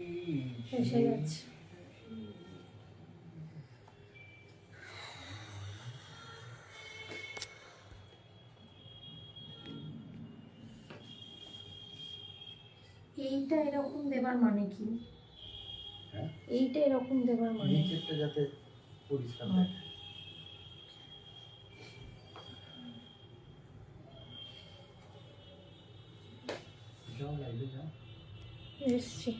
এসে গেছে। এইটা এরকম দেবার মানে কি? এইটা এরকম দেবার মানে নিচেরটা যাতে পরিষ্কার থাকে। যাও লাইভে যাও। এসছি।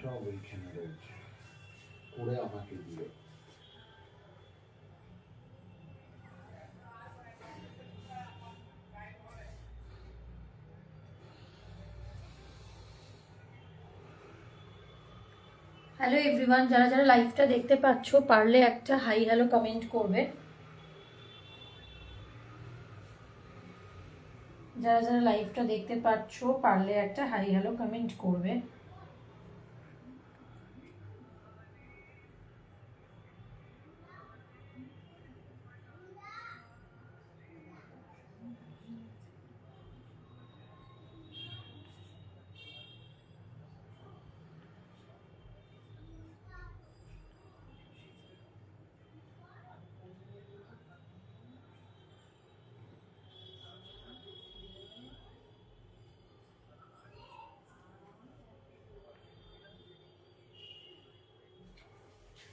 সব ওইখানে রয়েছে, করে আমাকে দিও। হ্যালো এভরিওয়ান, যারা যারা লাইভটা দেখতে পাচ্ছ পারলে একটা হাই হ্যালো কমেন্ট করবে। যারা যারা লাইভটা দেখতে পাচ্ছ পারলে একটা হাই হ্যালো কমেন্ট করবে।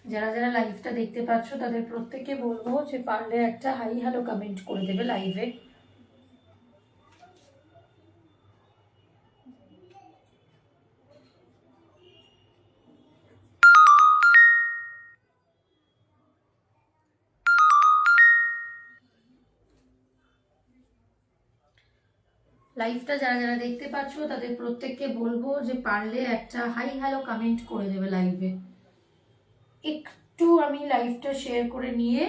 যারা যারা লাইভটা দেখতে পাচ্ছ তাদের প্রত্যেককে বলবো যে পারলে একটা হাই হ্যালো কমেন্ট করে দেবে লাইভে। লাইভটা যারা যারা দেখতে পাচ্ছ তাদের প্রত্যেককে বলবো যে পারলে একটা হাই হ্যালো কমেন্ট করে দেবে লাইভে। একটু আমি লাইভটা শেয়ার করে নিয়ে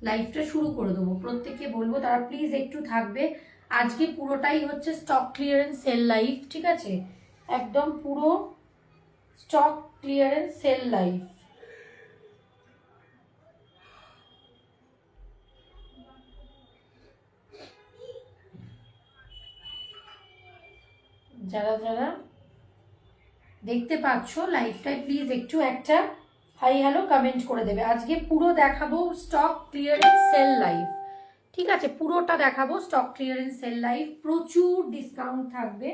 লাইভটা শুরু করে দেবো। প্রত্যেককে বলবো তারা প্লিজ একটু থাকবে। আজকে পুরোটাই হচ্ছে স্টক ক্লিয়ারেন্স সেল লাইভ, ঠিক আছে? একদম পুরো স্টক ক্লিয়ারেন্স সেল লাইভ। যারা যারা দেখতে পাচ্ছ লাইভটাই প্লিজ একটু একটা হাই হ্যালো কমেন্ট করে দেবে। আজকে পুরো দেখাবো স্টক ক্লিয়ারেন্স সেল লাইভ, ঠিক আছে? পুরোটা দেখাবো স্টক ক্লিয়ারেন্স সেল লাইভ, প্রচুর ডিসকাউন্ট থাকবে।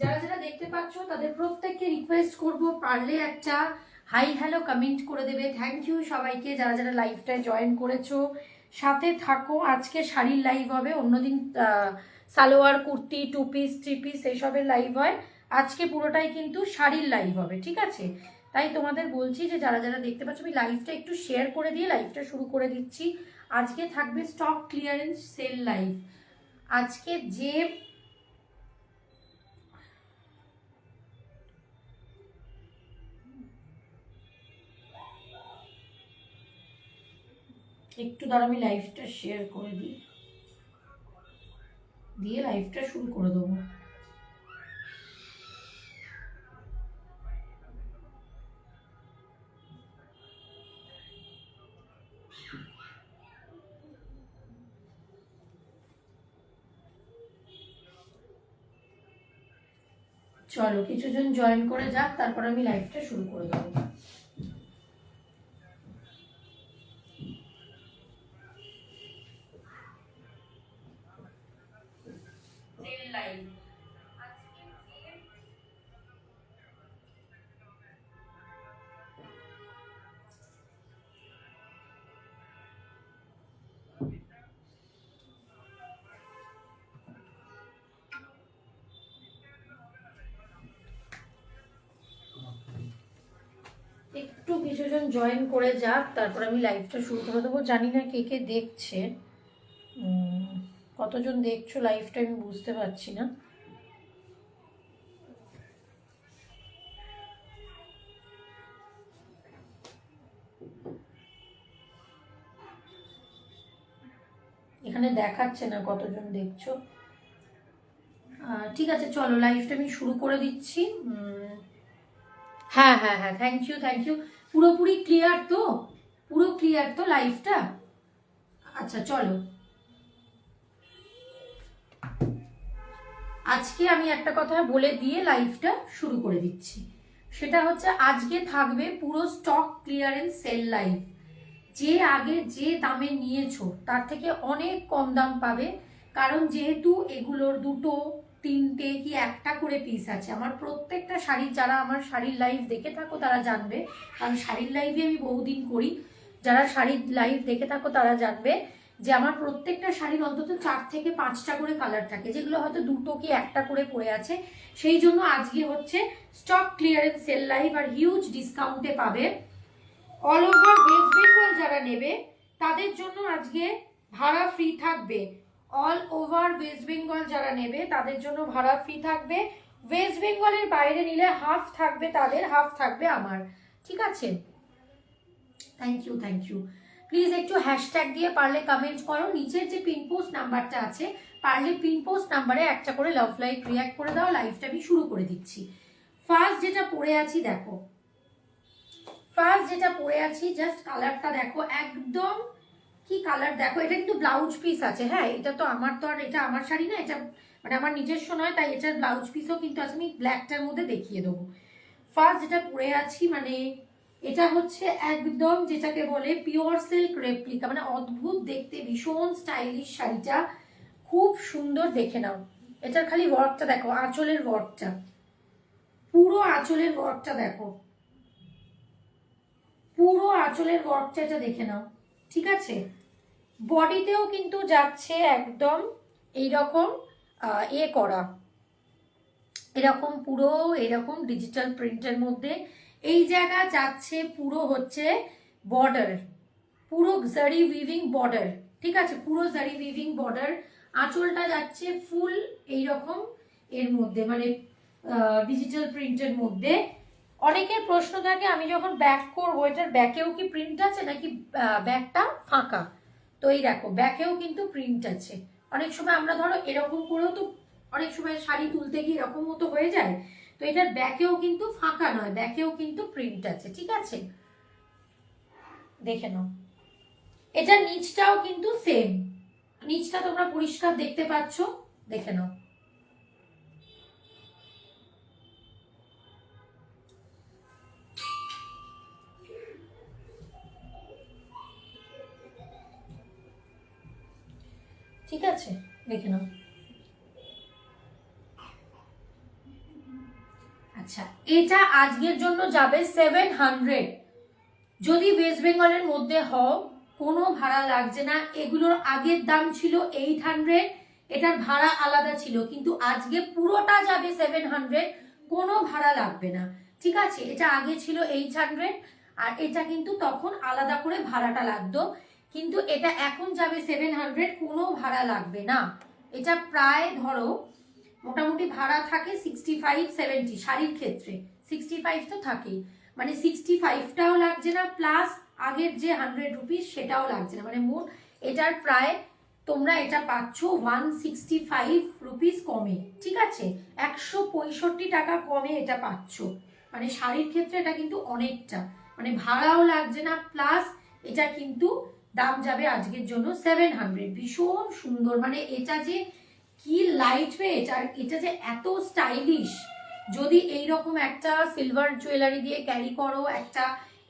যারা যারা দেখতে পাচ্ছ তাদের প্রত্যেককে রিকোয়েস্ট করব পারলে একটা হাই হ্যালো কমেন্ট করে দেবে। থ্যাংক ইউ সবাইকে যারা যারা লাইভটায় জয়েন করেছো, সাথে থাকো। আজকে শাড়ির লাইভ হবে, অন্যদিন salwar, kurti, two piece, three piece এইসবের লাইভ হয়। আজকে পুরোটাই কিন্তু শাড়ির লাইভ হবে, ঠিক আছে? তাই তোমাদের বলছি যে যারা যারা দেখতে পাচ্ছ আমি লাইভটা একটু শেয়ার করে দিয়ে লাইভটা শুরু করে দিচ্ছি। আজকে থাকবে স্টক ক্লিয়ারেন্স সেল লাইভ। আজকে যে একটু দ্বারা আমি লাইভটা শেয়ার করে দিই, দিয়ে লাইভটা শুরু করে দেবো। চলো কিছুজন জয়েন করে যাক, তারপর আমি লাইভটা শুরু করে দেবো। লাইভ একটু কিছুজন জয়েন করে যাক, তারপর আমি লাইভটা শুরু করে দেবো। জানি না কে কে দেখছে, কতজন দেখছো লাইভটা আমি বুঝতে পারছি না। এখানে দেখাচ্ছে না কতজন দেখছো। ঠিক আছে, চলো লাইভটা আমি শুরু করে দিচ্ছি। হ্যাঁ হ্যাঁ হ্যাঁ, থ্যাংক ইউ। পুরোপুরি ক্লিয়ার তো? পুরো ক্লিয়ার তো লাইভটা? আচ্ছা চলো, আজকে আমি একটা কথা বলে দিয়ে লাইভটা শুরু করে দিচ্ছি। সেটা হচ্ছে আজকে থাকবে পুরো স্টক ক্লিয়ারেন্স সেল লাইভ। যে আগে যে দামে নিয়েছো তার থেকে অনেক কম দাম পাবে, কারণ যেহেতু এগুলোর দুটো তিনটে কি একটা করে পিস আছে। আমার প্রত্যেকটা শাড়ির, যারা আমার শাড়ির লাইভ দেখে থাকো তারা জানবে, কারণ শাড়ির লাইভে আমি বহুদিন করি। যারা শাড়ির লাইভ দেখে থাকো তারা জানবে যে আমার প্রত্যেকটা শাড়ির অন্তত 4 থেকে 5টা করে কালার থাকে, যেগুলো হয়তো দুটো কি একটা করে পড়ে আছে। সেই জন্য আজকে হচ্ছে স্টক ক্লিয়ারেন্স সেল লাইভ, আর হিউজ ডিসকাউন্টে পাবে। অল ওভার ওয়েস্ট বেঙ্গল যারা নেবে তাদের জন্য আজকে ভাড়া ফ্রি থাকবে। অল ওভার ওয়েস্ট বেঙ্গল যারা নেবে তাদের জন্য ভাড়া ফ্রি থাকবে। ওয়েস্ট বেঙ্গলের বাইরে নিলে হাফ থাকবে তাদের, হাফ থাকবে আমার। ঠিক আছে, থ্যাংক ইউ। প্লিজ একটু হ্যাশট্যাগ দিয়ে পারলে কমেন্ট করো। নিচের যে পিন পোস্ট নাম্বারটা আছে, পারলে পিন পোস্ট নাম্বারে একটা করে লাভ লাইক রিয়াক্ট করে দাও। লাইভটা আমি শুরু করে দিচ্ছি। ফার্স্ট যেটা পরে আছি দেখো, জাস্ট কালারটা দেখো, একদম কি কালার দেখো। এটা কিন্তু ব্লাউজ পিস আছে, হ্যাঁ এটা তো আমার, তো আর এটা আমার শাড়ি না, এটা মানে আমার নিজস্ব নয়, তাই এটার ব্লাউজ পিসও কিন্তু আছে। আমি ব্ল্যাকটার মধ্যে দেখিয়ে দেবো। ফার্স্ট যেটা পরে আছি, মানে এটা হচ্ছে একদম যেটাকে বলে পিওর সিল্ক রেপ্লিকা, মানে অদ্ভুত দেখতে, ভীষণ স্টাইলিশ শাড়িটা, খুব সুন্দর। দেখে নাও এটার খালি ওয়ার্কটা দেখো, আঁচলের ওয়ার্কটা, পুরো আঁচলের ওয়ার্কটা দেখো, পুরো আঁচলের ওয়ার্কটা এটা দেখে নাও। ঠিক আছে, বডিতেও কিন্তু যাচ্ছে একদম এইরকম করা, এরকম পুরো এরকম ডিজিটাল প্রিন্টের মধ্যে। এই জায়গা যাচ্ছে পুরো হচ্ছে বর্ডার, পুরো জারি উইভিং বর্ডার। ঠিক আছে, পুরো জারি উইভিং বর্ডার। আঁচলটা যাচ্ছে ফুল এইরকম এর মধ্যে, মানে ডিজিটাল প্রিন্টের মধ্যে। অনেকের প্রশ্ন থাকে আমি যখন ব্যাক করবো এটার ব্যাকেও কি প্রিন্ট আছে নাকি ব্যাকটা ফাঁকা। তো এই দেখো ব্যাকেও কিন্তু প্রিন্ট আছে। অনেক সময় আমরা ধরো এরকম করেও তো অনেক সময় শাড়ি তুলতে গিয়ে এরকম মতো হয়ে যায়, তো এটার ব্যাকেও কিন্তু ফাঁকা নয়, ব্যাকেও কিন্তু প্রিন্ট আছে। ঠিক আছে, দেখে নাও। এটা নিচটাও কিন্তু সেম, নিচটা তোমরা পরিষ্কার দেখতে পাচ্ছ, দেখে নাও। ঠিক আছে, দেখে নাও। আচ্ছা, এটা আজকের জন্য যাবে 700। যদি ওয়েস্ট বেঙ্গলের মধ্যে হও কোনো ভাড়া লাগছে না। এগুলোর আগের দাম ছিল 800, এটার ভাড়া আলাদা ছিল, কিন্তু আজকে পুরোটা যাবে 700, কোনো ভাড়া লাগবে না। ঠিক আছে, এটা আগে ছিল 800, আর এটা কিন্তু তখন আলাদা করে ভাড়াটা লাগতো, কিন্তু এটা এখন যাবে 700, কোনো ভাড়া লাগবে না। এটা প্রায় ধরো মোটামুটি ভাড়া থাকে 65-70, শাড়ির ক্ষেত্রে 65 তো থাকেই, মানে 65টাও লাগছে না, প্লাস আগের যে 100 রুপিস সেটাও লাগছে না, মানে মোট এটার প্রায় তোমরা এটা পাচ্ছ 165 রুপিস কমে। ঠিক আছে, 165 টাকা কমে এটা পাচ্ছ, মানে শাড়ির ক্ষেত্রে এটা কিন্তু অনেকটা, মানে ভাড়াও লাগছে না, প্লাস এটা কিন্তু দাম যাবে আজকের জন্য 700। ভীষণ সুন্দর, মানে এটা যে কি লাইট ওয়েট, আর এটা যে এত স্টাইলিশ। যদি এইরকম একটা সিলভার জুয়েলারি দিয়ে ক্যারি করো, একটা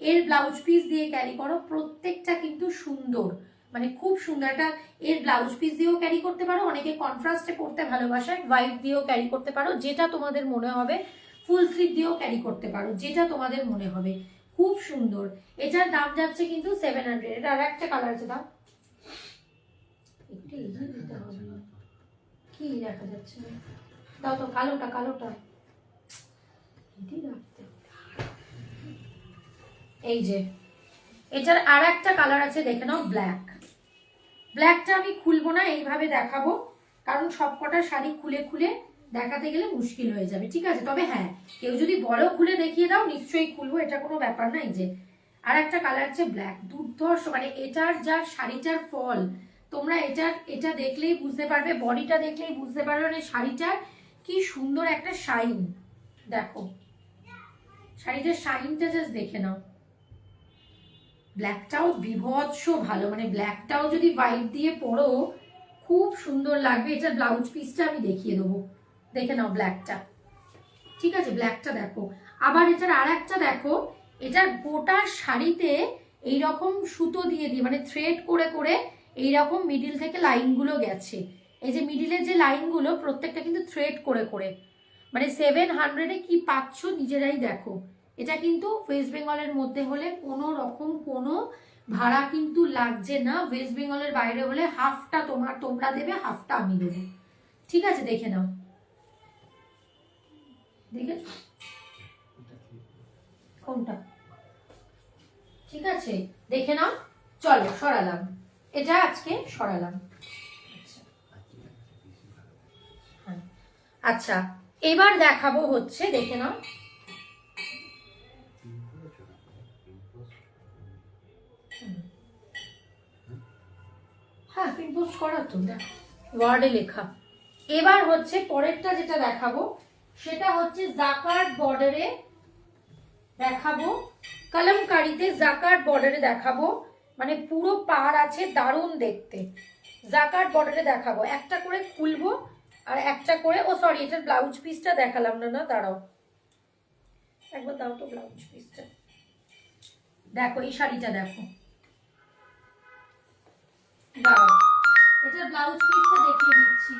এর ব্লাউজ পিস দিয়ে ক্যারি করো, প্রত্যেকটা কিন্তু সুন্দর, মানে খুব সুন্দর। একটা এর ব্লাউজ পিস দিয়েও ক্যারি করতে পারো, অনেকে কন্ট্রাস্টে পরতে ভালোবাসায়, হোয়াইট দিয়েও ক্যারি করতে পারো, যেটা তোমাদের মনে হবে, ফুল স্লিভ দিয়েও ক্যারি করতে পারো, যেটা তোমাদের মনে হবে। খুব সুন্দর, এটার দাম যাচ্ছে কিন্তু 700। এটা আর একটা কালার আছে, দাম একটু এগিয়ে দিতে হবে, কি দেখা যাচ্ছে না, দাও তো কালোটা, এই যে এটার আর একটা কালার আছে, দেখে নাও, ব্ল্যাকটা আমি খুলবো না, এইভাবে দেখাবো, কারণ সবকটা শাড়ি খুলে খুলে দেখাতে গেলে মুশকিল হয়ে যাবে। ঠিক আছে, তবে হ্যাঁ কেউ যদি বলো খুলে দেখিয়ে দাও নিশ্চয়ই খুলবো, এটা কোনো ব্যাপার না। এই যে আর একটা কালার আছে ব্ল্যাক, দুর্ধর্ষ, মানে এটার যা শাড়িটার ফল তোমরা এটা দেখলেই বুঝতে পারবে, বডিটা দেখলেই বুঝতে পারবে মানে শাড়িটার কি সুন্দর একটা শাইন। দেখো শাড়িটার শাইনটা জাস্ট দেখে নাও। ব্ল্যাকটাও বিভৎস ভালো, মানে ব্ল্যাকটাও যদি হোয়াইট দিয়ে পরো খুব সুন্দর লাগবে। এটার ব্লাউজ পিসটা আমি দেখিয়ে দেবো, দেখে নাও ব্ল্যাকটা। ঠিক আছে, ব্ল্যাকটা দেখো। আবার এটার আর একটা দেখো, এটার গোটা শাড়িতে এইরকম সুতো দিয়ে দিয়ে মানে থ্রেড করে করে এইরকম মিডিল থেকে লাইনগুলো গেছে। এই যে মিডিলের যে লাইনগুলো প্রত্যেকটা কিন্তু থ্রেড করে করে, মানে 700-এ কি পাচ্ছ নিজেরাই দেখো। এটা কিন্তু ওয়েস্ট বেঙ্গলের মধ্যে হলে কোনো রকম কোনো ভাড়া কিন্তু লাগছে না। ওয়েস্ট বেঙ্গলের বাইরে হলে হাফটা তোমরা দেবে, হাফটা আমি দেবো। ঠিক আছে, দেখে নাও। দেখেছো কোনটা? ঠিক আছে, দেখে নাও। চলো সরালাম, এটা আজকে সরালাম। আচ্ছা এবার দেখাবো হচ্ছে, দেখে নাও। হ্যাঁ পিন পোস্ট করা তো, দেখো ওয়ার্ডে লেখা। এবার হচ্ছে পরেরটা যেটা দেখাবো সেটা হচ্ছে জাকার্ড বর্ডারে দেখাবো, কলমকারীতে জাকার্ড বর্ডারে দেখাবো, মানে পুরো পার আছে, দারুণ দেখতে। জাকার্ড বর্ডারে দেখাবো, একটা করে খুলবো আর একটা করে, ও সরি এটার ব্লাউজ পিসটা দেখালাম না, না দাঁড়াও একবার দাও তো ব্লাউজ পিসটা। দেখো এই শাড়িটা দেখো, দাঁড়াও এটার ব্লাউজ পিসটা দেখিয়ে দিচ্ছি,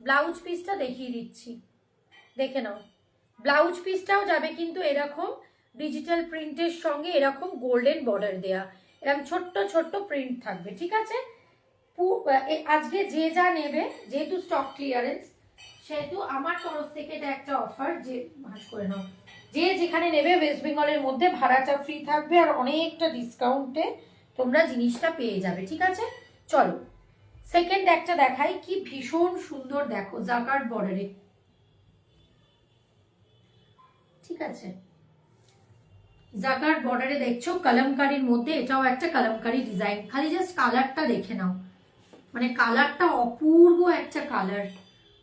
ব্লাউজ পিসটা দেখিয়ে দিচ্ছি, দেখে নাও। ব্লাউজ পিসটাও যাবে কিন্তু এরকম ডিজিটাল প্রিন্টের সঙ্গে এরকম গোল্ডেন বর্ডার দেয়া, এরকম ছোট্ট ছোট্ট প্রিন্ট থাকবে। ঠিক আছে, আজকে যে যা নেবে, যেহেতু স্টক ক্লিয়ারেন্স সেহেতু আমার তরফ থেকে এটা একটা অফার, যে ভাঁজ করে নাও, যে যেখানে নেবে ওয়েস্ট বেঙ্গলের মধ্যে ভাড়াটা ফ্রি থাকবে আর অনেকটা ডিসকাউন্টে তোমরা জিনিসটা পেয়ে যাবে। ঠিক আছে, চলো সেকেন্ড একটা দেখাই, কি ভীষণ সুন্দর দেখো জাকার্ড বর্ডারে। ঠিক আছে, জাকার্ড বর্ডারে দেখছো কলমকারীর মধ্যে, এটাও একটা কলমকারী ডিজাইন। খালি জাস্ট কালারটা দেখে নাও, মানে কালারটা অপূর্ব একটা কালার,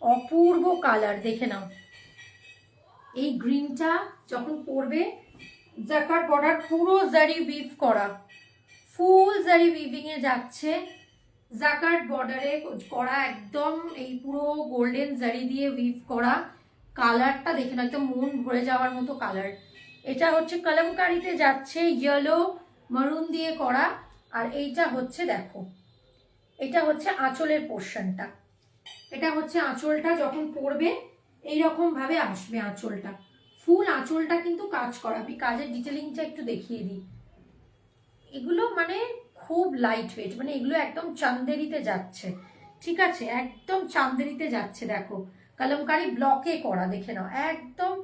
অপূর্ব কালার, দেখে নাও। এই গ্রিনটা যখন পরবে, জাকার্ড বর্ডার পুরো জারি উইভ করা, ফুল জারি উইভিং এ যাচ্ছে, জাকার্ড বর্ডারে করা একদম এই পুরো গোল্ডেন জারি দিয়ে উইভ করা। কালারটা দেখে নাও, একদম মন ভরে যাওয়ার মতো কালার। এটা হচ্ছে কলমকারীতে যাচ্ছে ইয়েলো মারুন দিয়ে করা, আর এইটা হচ্ছে দেখো, এটা হচ্ছে আঁচলের পোর্শনটা, এটা হচ্ছে আঁচলটা, যখন পরবে এইরকম ভাবে আসবে আঁচলটা, ফুল আঁচলটা কিন্তু কাজ করা। আমি কাজের ডিটেলিংটা একটু দেখিয়ে দিই। এগুলো মানে খুব লাইট ওয়েট, মানে এগুলো একদম চান্দেরিতে যাচ্ছে। ঠিক আছে, একদম চান্দেরিতে যাচ্ছে। দেখো কলমকারী ব্লকে করা, দেখে নাও, একদম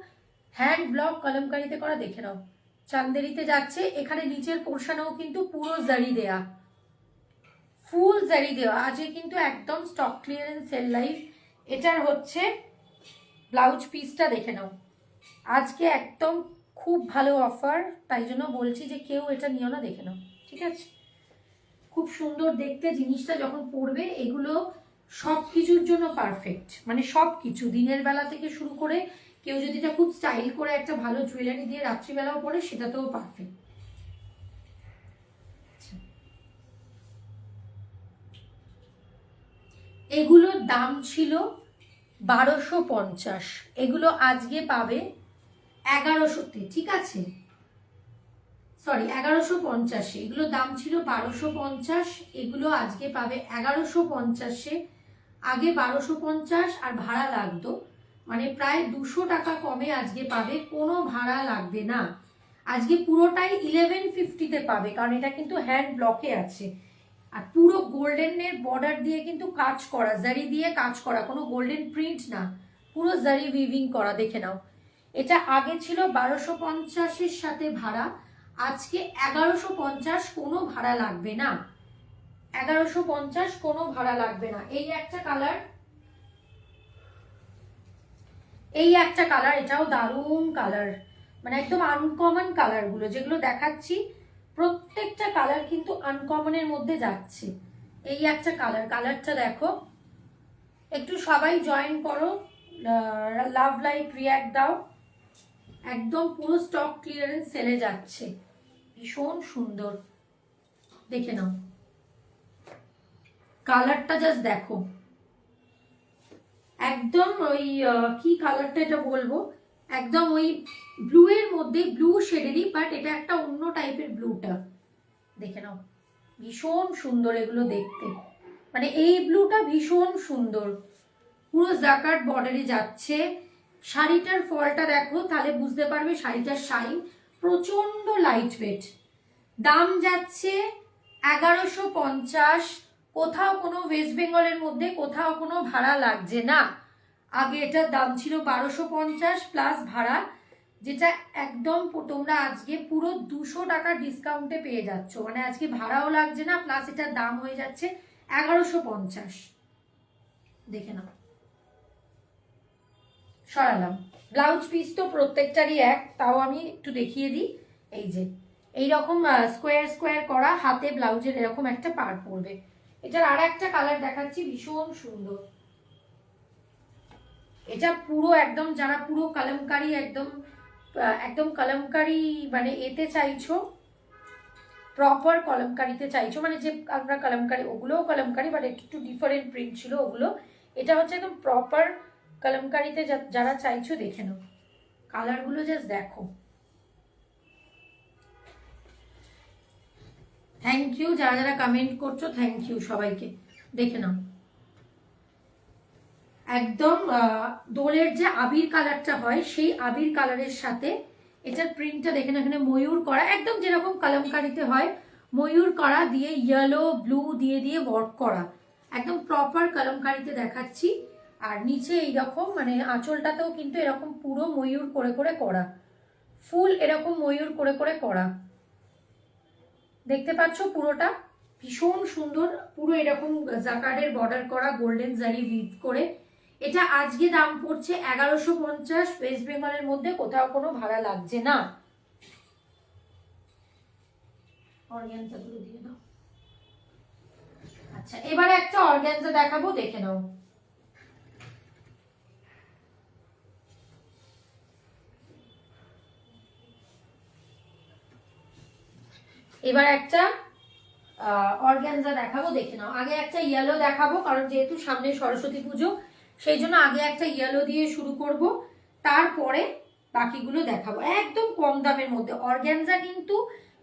হ্যান্ড ব্লক কলমকারীতে করা, দেখে নাও চান্দেরিতে যাচ্ছে। এখানে নিচের পোর্শনেও কিন্তু পুরো জারি দেয়া, ফুল জারি দেওয়া। আজকে কিন্তু একদম স্টক ক্লিয়ারেন্স সেল লাইফ। এটার হচ্ছে ব্লাউজ পিসটা দেখে নাও, আজকে একদম খুব ভালো অফার, তাই জন্য বলছি যে কেউ এটা নিও না, দেখে নাও। ঠিক আছে, খুব সুন্দর দেখতে জিনিসটা যখন পরবে। এগুলো সব কিছুর জন্য পারফেক্ট, মানে সব কিছু, দিনের বেলা থেকে শুরু করে কেউ যদি এটা খুব স্টাইল করে একটা ভালো জুয়েলারি দিয়ে রাত্রিবেলাও পরে সেটাতেও পারফেক্ট। এগুলোর দাম ছিল 1250, এগুলো আজকে পাবে 1100-তে। ঠিক আছে, সরি 1150-এ, এগুলো দাম ছিল 1250, এগুলো আজকে পাবে 1150-এ। আগে 1250 আর ভাড়া লাগতো, মানে প্রায় 200 টাকা কমে আজকে পাবে, কোনো ভাড়া লাগবে না। আজকে পুরোটাই 1150-তে পাবে, কারণ এটা কিন্তু হ্যান্ড ব্লকে আছে, আর পুরো গোল্ডেনের বর্ডার দিয়ে কিন্তু কাজ করা, জারি দিয়ে কাজ করা, কোনো গোল্ডেন প্রিন্ট না, পুরো জারি উইভিং করা। দেখে নাও, এটা আগে ছিল 1250-এর সাথে ভাড়া, আজকে 1150, কোনো ভাড়া লাগবে না, 1150 কোনো ভাড়া লাগবে না। এই একটা কালার, এই একটা কালার, এটাও দারুণ কালার, মানে একদম আনকমন কালারগুলো যেগুলো দেখাচ্ছি প্রত্যেকটা কালার কিন্তু আনকমনের মধ্যে যাচ্ছে। এই একটা কালারটা দেখো, একটু সবাই জয়েন করো, লাভ লাইক রিয়াক্ট দাও। একদম পুরো স্টক ক্লিয়ারেন্স সেলে যাচ্ছে, ভীষণ সুন্দর, দেখে নাও কালারটা, জাস্ট দেখো একদম ওই কি কালারটা এটা বলবো, একদম ওই ব্লু এর মধ্যে, ব্লু শেডেরই, বাট এটা একটা অন্য টাইপের ব্লুটা, দেখে নাও ভীষণ সুন্দর এগুলো দেখতে। মানে এই ব্লুটা ভীষণ সুন্দর, পুরো জাকার্ড বর্ডারে যাচ্ছে। শাড়িটার ফলটা দেখো, তাহলে বুঝতে পারবে শাড়িটার শাইন, প্রচন্ড লাইট ওয়েট। দাম যাচ্ছে 1150। কোথাও কোনো ওয়েস্ট বেঙ্গলের মধ্যে কোথাও কোনো ভাড়া লাগছে না। আগে এটার দাম ছিল 1250 প্লাস ভাড়া, যেটা একদম তোমরা আজকে পুরো 200 টাকা ডিসকাউন্টে পেয়ে যাচ্ছ। মানে আজকে ভাড়াও লাগছে না, প্লাস এটার দাম হয়ে যাচ্ছে 1150। দেখে নাও, সরালাম। ব্লাউজ পিস তো প্রত্যেকটারই এক, তাও আমি একটু দেখিয়ে দিই। এই যে এইরকম স্কোয়ার স্কোয়ার করা হাতে ব্লাউজের এরকম একটা পার পড়বে। এটার আর একটা কালার দেখাচ্ছি, ভীষণ সুন্দর। এটা পুরো একদম, যারা পুরো কলমকারি, একদম একদম কলমকারি মানে এতে চাইছো, প্রপার কলমকারিতে চাইছো, মানে যে আমরা কলমকারি, ওগুলোও কলমকারি বাট একটু ডিফারেন্ট প্রিন্ট ছিল ওগুলো। এটা হচ্ছে একদম প্রপার কলমকারিতে যারা চাইছো, দেখে নাও কালারগুলো, জাস্ট দেখো। থ্যাংক ইউ যারা যারা কমেন্ট করছো, থ্যাংক ইউ সবাইকে। দেখে নাও একদম দোলের যে আবির কালারটা হয়, সেই আবির কালারের সাথে এটার প্রিন্টটা দেখেন, এখানে ময়ূর করা, একদম যেরকম কলমকারিতে হয় ময়ূর করা দিয়ে, ইয়েলো ব্লু দিয়ে দিয়ে ওয়ার্ক করা, একদম প্রপার কলমকারিতে দেখাচ্ছি। আর নিচে এইরকম মানে আঁচলটাতেও কিন্তু এরকম পুরো ময়ূর করে করে করা, ফুল এরকম ময়ূর করে করে করা, দেখতে পাচ্ছ পুরোটা ভীষণ সুন্দর। পুরো এরকম জাকার্ডের বর্ডার করা, গোল্ডেন জারি উইভ করে। এটা আজকে দাম পড়ছে 1150, ওয়েস্ট বেঙ্গলের মধ্যে কোথাও কোনো ভাড়া লাগছে না। অর্গানজাগুলো দিয়ে দাও। আচ্ছা, এবারে একটা অর্গানজা দেখাবো, দেখে নাও। এবার একটা অর্গানজা দেখাবো, দেখে নাও। আগে একটা ইয়েলো দেখাবো, কারণ যেহেতু সামনে সরস্বতী পুজো, সেই জন্য আগে একটা ইয়েলো দিয়ে শুরু করব, তারপরে বাকিগুলো দেখাবো। একদম কম দামের মধ্যে, অর্গানজা কিন্তু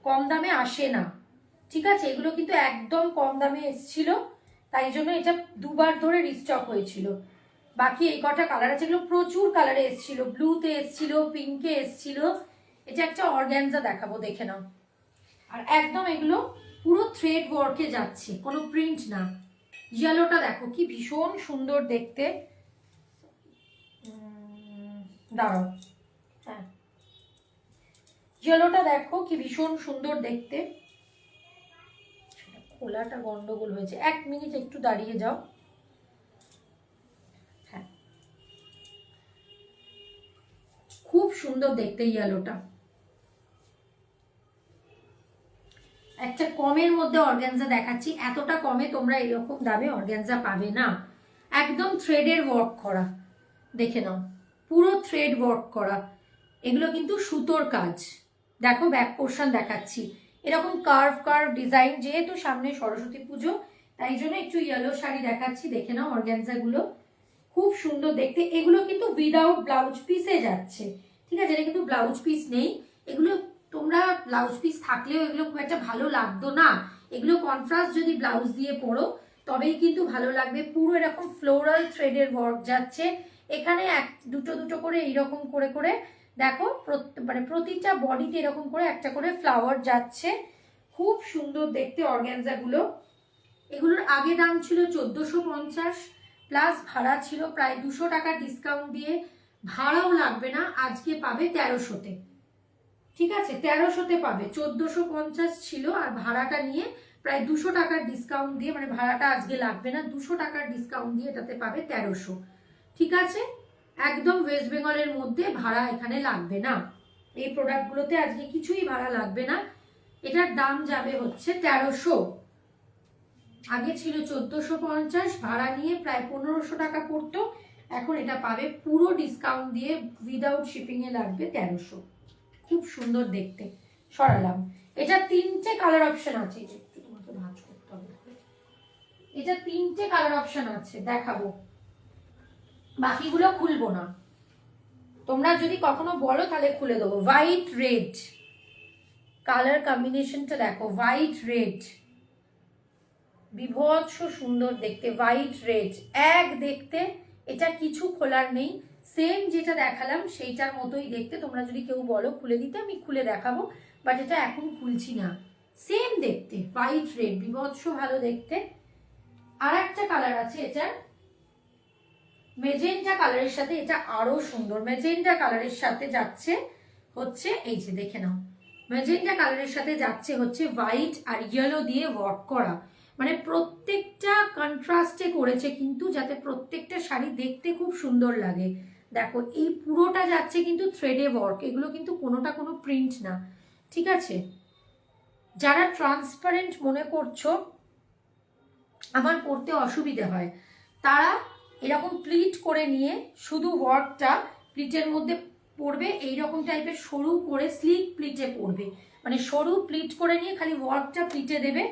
কম দামে আসে না, ঠিক আছে? এগুলো কিন্তু একদম কম দামে এসেছিল, তাই জন্য এটা দুবার ধরে রিস্টক হয়েছিল। বাকি এই কটা কালার আছে, এগুলো প্রচুর কালারে এসেছিল, ব্লুতে এসেছিল, পিঙ্কে এসেছিল। এটা একটা অর্গানজা দেখাবো, দেখে নাও। আর একদম এগুলো পুরো থ্রেড ওয়ার্কে যাচ্ছে, কোনো প্রিন্ট না। ইয়েলোটা দেখো কি ভীষণ সুন্দর দেখতে, দাঁড়াও, হ্যাঁ ইয়েলোটা দেখো কি ভীষণ সুন্দর দেখতে। খোলাটা গন্ডগোল হয়েছে, 1 মিনিট একটু দাঁড়িয়ে যাও। হ্যাঁ, খুব সুন্দর দেখতে ইয়েলোটা। একটা কমের মধ্যে অর্গানজা দেখাচ্ছি, এতটা কমে তোমরা এরকম দামে অর্গানজা পাবে না। একদম থ্রেডের ওয়ার্ক করা, দেখে নাও পুরো থ্রেড ওয়ার্ক করা। এগুলো কিন্তু সুতোর কাজ। দেখো ব্যাক পোর্শন দেখাচ্ছি, এরকম কার্ভ কার্ভ ডিজাইন, যেহেতু সামনে সরস্বতী পুজো তাই জন্য একটু ইয়েলো শাড়ি দেখাচ্ছি, দেখে নাও অর্গানজাগুলো খুব সুন্দর দেখতে। এগুলো কিন্তু উইদাউট ব্লাউজ পিসে যাচ্ছে, ঠিক আছে? এটা কিন্তু ব্লাউজ পিস নেই। এগুলো তোমরা ব্লাউজ পিস থাকলেও এগুলো খুব একটা ভালো লাগতো না। এগুলো কন্ট্রাস্ট যদি ব্লাউজ দিয়ে পরো তবেই কিন্তু ভালো লাগবে। পুরো এরকম ফ্লোরাল থ্রেডের ওয়ার্ক যাচ্ছে, এখানে দুটো দুটো করে এইরকম করে করে দেখো, মানে প্রতিটা বডিতে এরকম করে একটা করে ফ্লাওয়ার যাচ্ছে, খুব সুন্দর দেখতে অর্গানজাগুলো। এগুলোর আগে দাম ছিল 1450 প্লাস ভাড়া ছিল প্রায় 200 টাকা ডিসকাউন্ট দিয়ে। ভাড়াও লাগবে না, আজকে পাবে 1300-তে, ঠিক আছে? 1300-তে পাবে, 1450 ছিল আর ভাড়াটা নিয়ে প্রায় 200 টাকার ডিসকাউন্ট দিয়ে, মানে ভাড়াটা আজকে লাগবে না, 200 টাকার ডিসকাউন্ট দিয়ে এটাতে পাবে 1300, ঠিক আছে? একদম ওয়েস্ট বেঙ্গলের মধ্যে ভাড়া এখানে লাগবে না, এই প্রোডাক্টগুলোতে আজকে কিছুই ভাড়া লাগবে না। এটার দাম যাবে হচ্ছে 1300, আগে ছিল 1450, ভাড়া নিয়ে প্রায় 1500 টাকা পড়তো, এখন এটা পাবে পুরো ডিসকাউন্ট দিয়ে উইদাউট শিপিং এ লাগবে 1300। খুব সুন্দর দেখতে। সরালাম। এটা 3টে কালার অপশন আছে, একটু তোমাকে ভাঁজ করতে হবে। এটা 3টে কালার অপশন আছে, দেখাবো, বাকিগুলো খুলবো না। তোমরা যদি কখনো বলো তাহলে খুলে দেবো। হোয়াইট রেড কালার কম্বিনেশনটা দেখো, হোয়াইট রেড, বিভৎস সুন্দর দেখতে, হোয়াইট রেড এক দেখতে। এটা কিছু খোলার নেই, সেম যেটা দেখালাম সেইটার মতোই দেখতে। তোমরা যদি কেউ বলো খুলে দিতে, আমি খুলে দেখাবো, বাট এটা এখন খুলছি না। সেম দেখতে, হোয়াইট রেড, বিভৎস ভালো দেখতে। আর একটা কালার আছে, এটা মেজেন্টা কালারের সাথে, এটা আরো সুন্দর। মেজেন্টা কালারের সাথে যাচ্ছে হচ্ছে, এই যে দেখে নাও, মেজেন্টা কালারের সাথে যাচ্ছে হচ্ছে হোয়াইট আর ইয়েলো দিয়ে ওয়ার্ক করা, মানে প্রত্যেকটা কন্ট্রাস্টে করেছে কিন্তু, যাতে প্রত্যেকটা শাড়ি দেখতে খুব সুন্দর লাগে। দেখো এই পুরোটা যাচ্ছে কিন্তু থ্রেডে ওয়ার্ক, এগুলো কিন্তু কোনোটা কোনো প্রিন্ট না, ঠিক আছে? যারা ট্রান্সপারেন্ট মনে করছো আমার পরতে অসুবিধে হয়, তারা এরকম প্লিট করে নিয়ে শুধু ওয়ার্কটা প্লিটের মধ্যে পড়বে, এইরকম টাইপের সরু করে স্লিক প্লিটে পড়বে, মানে সরু প্লিট করে নিয়ে খালি ওয়ার্কটা প্লিটে দেবে,